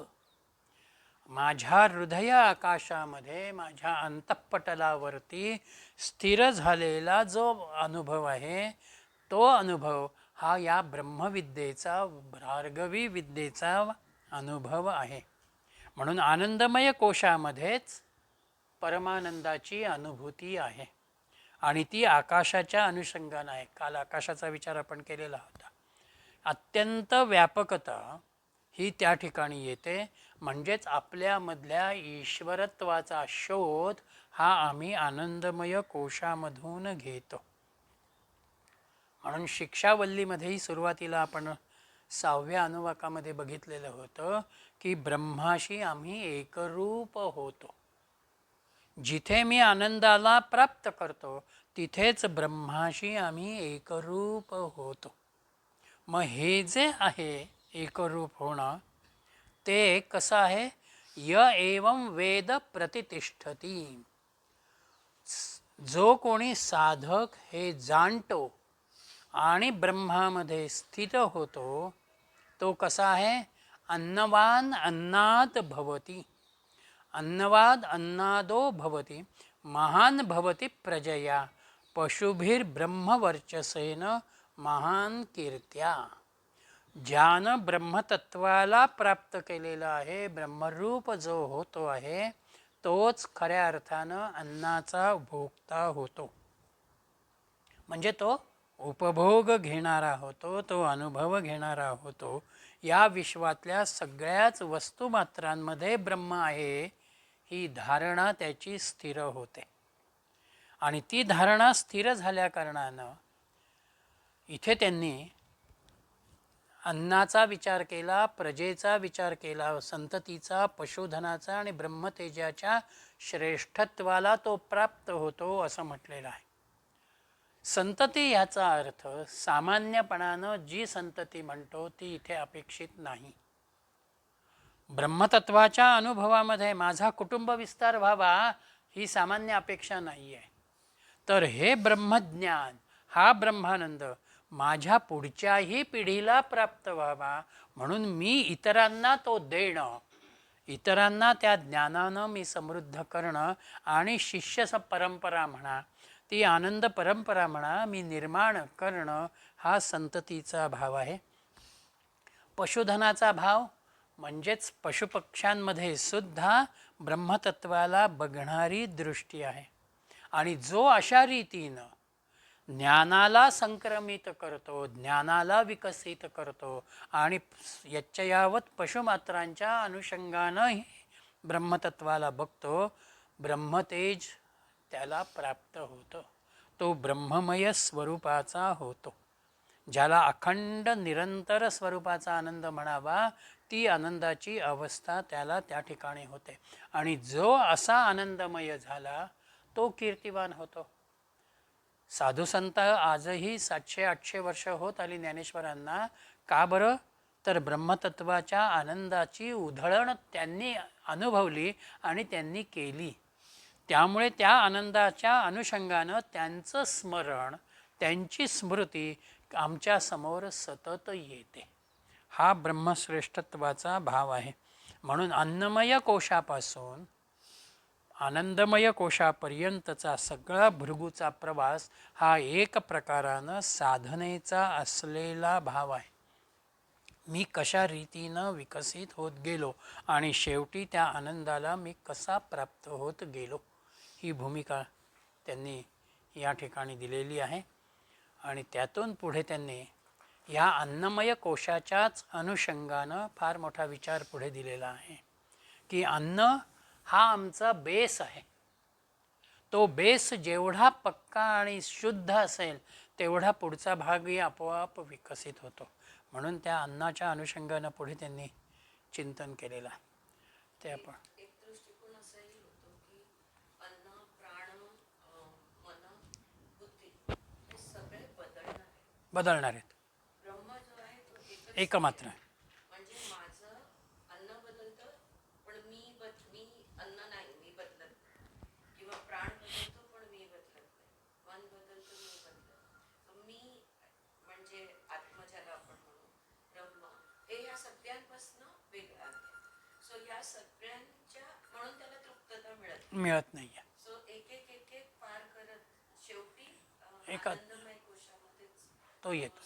माझ्या हृदय आकाशामध्ये, माझ्या अंतःपटलावरती स्थिर झालेला जो अनुभव आहे, तो अनुभव हा या ब्रह्मविद्येचा, भार्गवी विद्येचा अनुभव आहे. म्हणून आनंदमय कोशामध्येच परमानंदाची अनुभूती आहे आणि ती आकाशाच्या अनुषंगानं आहे. काल आकाशाचा विचार आपण केलेला होता. अत्यंत व्यापकता ही त्या ठिकाणी येते. म्हणजेच आपल्यामधल्या ईश्वरत्वाचा शोध हा आम्ही आनंदमय कोशामधून घेतो. म्हणून शिक्षावल्लीमध्येही सुरुवातीला आपण 6व्या अनुवाकामध्ये बघितलेलं होतं की ब्रह्माशी आम्ही एकरूप होतो. जिथे मी आनंदाला प्राप्त करतो तिथेच ब्रह्माशी आम्ही एकरूप होतो. मग हे जे आहे एकरूप होणं, ते कसं आहे, य एवं वेद प्रतितिष्ठती. जो कोणी साधक हे जाणतो आणि ब्रह्मामध्ये स्थित होतो, तो कसा आहे, अन्नवान अन्नाद भवती. अन्नवाद अन्नादो भवती, महान भवती प्रजया, पशुभिर्ब्रह्मवर्चसेन महान कीर्त्या. ज्यानं ब्रह्मतत्वाला प्राप्त केलेलं आहे, ब्रह्मरूप जो होतो आहे, तोच खऱ्या अर्थानं अन्नाचा भोगता होतो. म्हणजे तो उपभोग घेणारा होतो, तो अनुभव घेणारा होतो. या विश्वातल्या सगळ्याच वस्तुमात्रांमध्ये ब्रह्म आहे ही धारणा त्याची स्थिर होते. आणि ती धारणा स्थिर झाल्या कारणानं इथे त्यांनी अन्नाचा विचार केला, प्रजेचा विचार केला, संततीचा, पशुधनाचा आणि ब्रह्मतेजाच्या श्रेष्ठत्वाला तो प्राप्त होतो असं म्हटलेलं आहे. संतती ह्याचा अर्थ सामान्यपणानं जी संतती म्हणतो ती इथे अपेक्षित नाही. ब्रह्मतत्वाच्या अनुभवामध्ये माझा कुटुंब विस्तार व्हावा ही सामान्य अपेक्षा नाही आहे. तर हे ब्रह्मज्ञान, हा ब्रह्मानंद माझ्या पुढच्याही पिढीला प्राप्त व्हावा म्हणून मी इतरांना तो देणं, इतरांना त्या ज्ञानानं मी समृद्ध करणं आणि शिष्य परंपरा म्हणा, ती आनंद परंपरा म्हणा, मी निर्माण करणं, हा संततीचा भाव आहे. पशुधनाचा भाव म्हणजेच पशुपक्ष्यांमध्ये सुद्धा ब्रह्मतत्वाला बघणारी दृष्टी आहे. आणि जो अशा रीतीनं ज्ञानाला संक्रमित करतो, ज्ञानाला विकसित करतो आणि यच्चयावत पशुमात्रांच्या अनुषंगानं ब्रह्मतत्वाला बघतो, ब्रह्मतेज त्याला प्राप्त होतं. तो ब्रह्ममय स्वरूपाचा होतो. ज्याला अखंड निरंतर स्वरूपाचा आनंद म्हणावा, ती आनंदाची अवस्था त्याला त्या ठिकाणी होते. आणि जो असा आनंदमय झाला तो कीर्तिवान होतो. साधुसंत आजही 700-800 वर्ष होत आली ज्ञानेश्वरांना. का बरं? तर ब्रह्मतत्वाच्या आनंदाची उधळण त्यांनी अनुभवली आणि त्यांनी केली. त्यामुळे त्या आनंदाच्या अनुषंगानं त्यांचं स्मरण, त्यांची स्मृती आमच्या समोर सतत येते. हा ब्रह्मश्रेष्ठत्वाचा भाव आहे. म्हणून अन्नमय कोशापासून आनंदमय कोशापर्यंतचा सगळा भृगूचा प्रवास हा एक प्रकारानं साधनेचा असलेला भाव आहे. मी कशा रीतीनं विकसित होत गेलो आणि शेवटी त्या आनंदाला मी कसा प्राप्त होत गेलो, ही भूमिका त्यांनी या ठिकाणी दिलेली आहे. आणि त्यातून पुढे त्यांनी या अन्नमय कोशाच्याच अनुषंगानं फार मोठा विचार पुढे दिलेला आहे की अन्न हा आमचा बेस आहे. तो बेस जेवढा पक्का आणि शुद्ध असेल तेवढा पुढचा भागही आपोआप विकसित होतो. म्हणून त्या अन्नाच्या अनुषंगानं पुढे त्यांनी चिंतन केलेलं आहे. ते आपण एक दृष्टिकोन असाही होतो की अन्न, प्राण, मन, बुद्धी हे सगळे बदलणार आहे. बदलणार आहेत. ब्रह्म जो आहे तो एकच एकमात्र आहे. म्हणजे माझं अन्न बदलतं पण मी अन्न नाही, मी बदलत नाही. किंवा प्राण बदलतो पण मी बदलत नाही. मन बदलतं, मी बदलत नाही. मी म्हणजे आत्मा ज्याला आपण म्हणू, ब्रह्म, हे ह्या सगळ्यांपासून वेगळं आहे. सो या सगळ्यांच्या म्हणून त्याला तृप्तता मिळत नाही आहे. सो एक एक एक एक पार करत शेवटी एका आनंदमय कोशामध्येच तो येतो.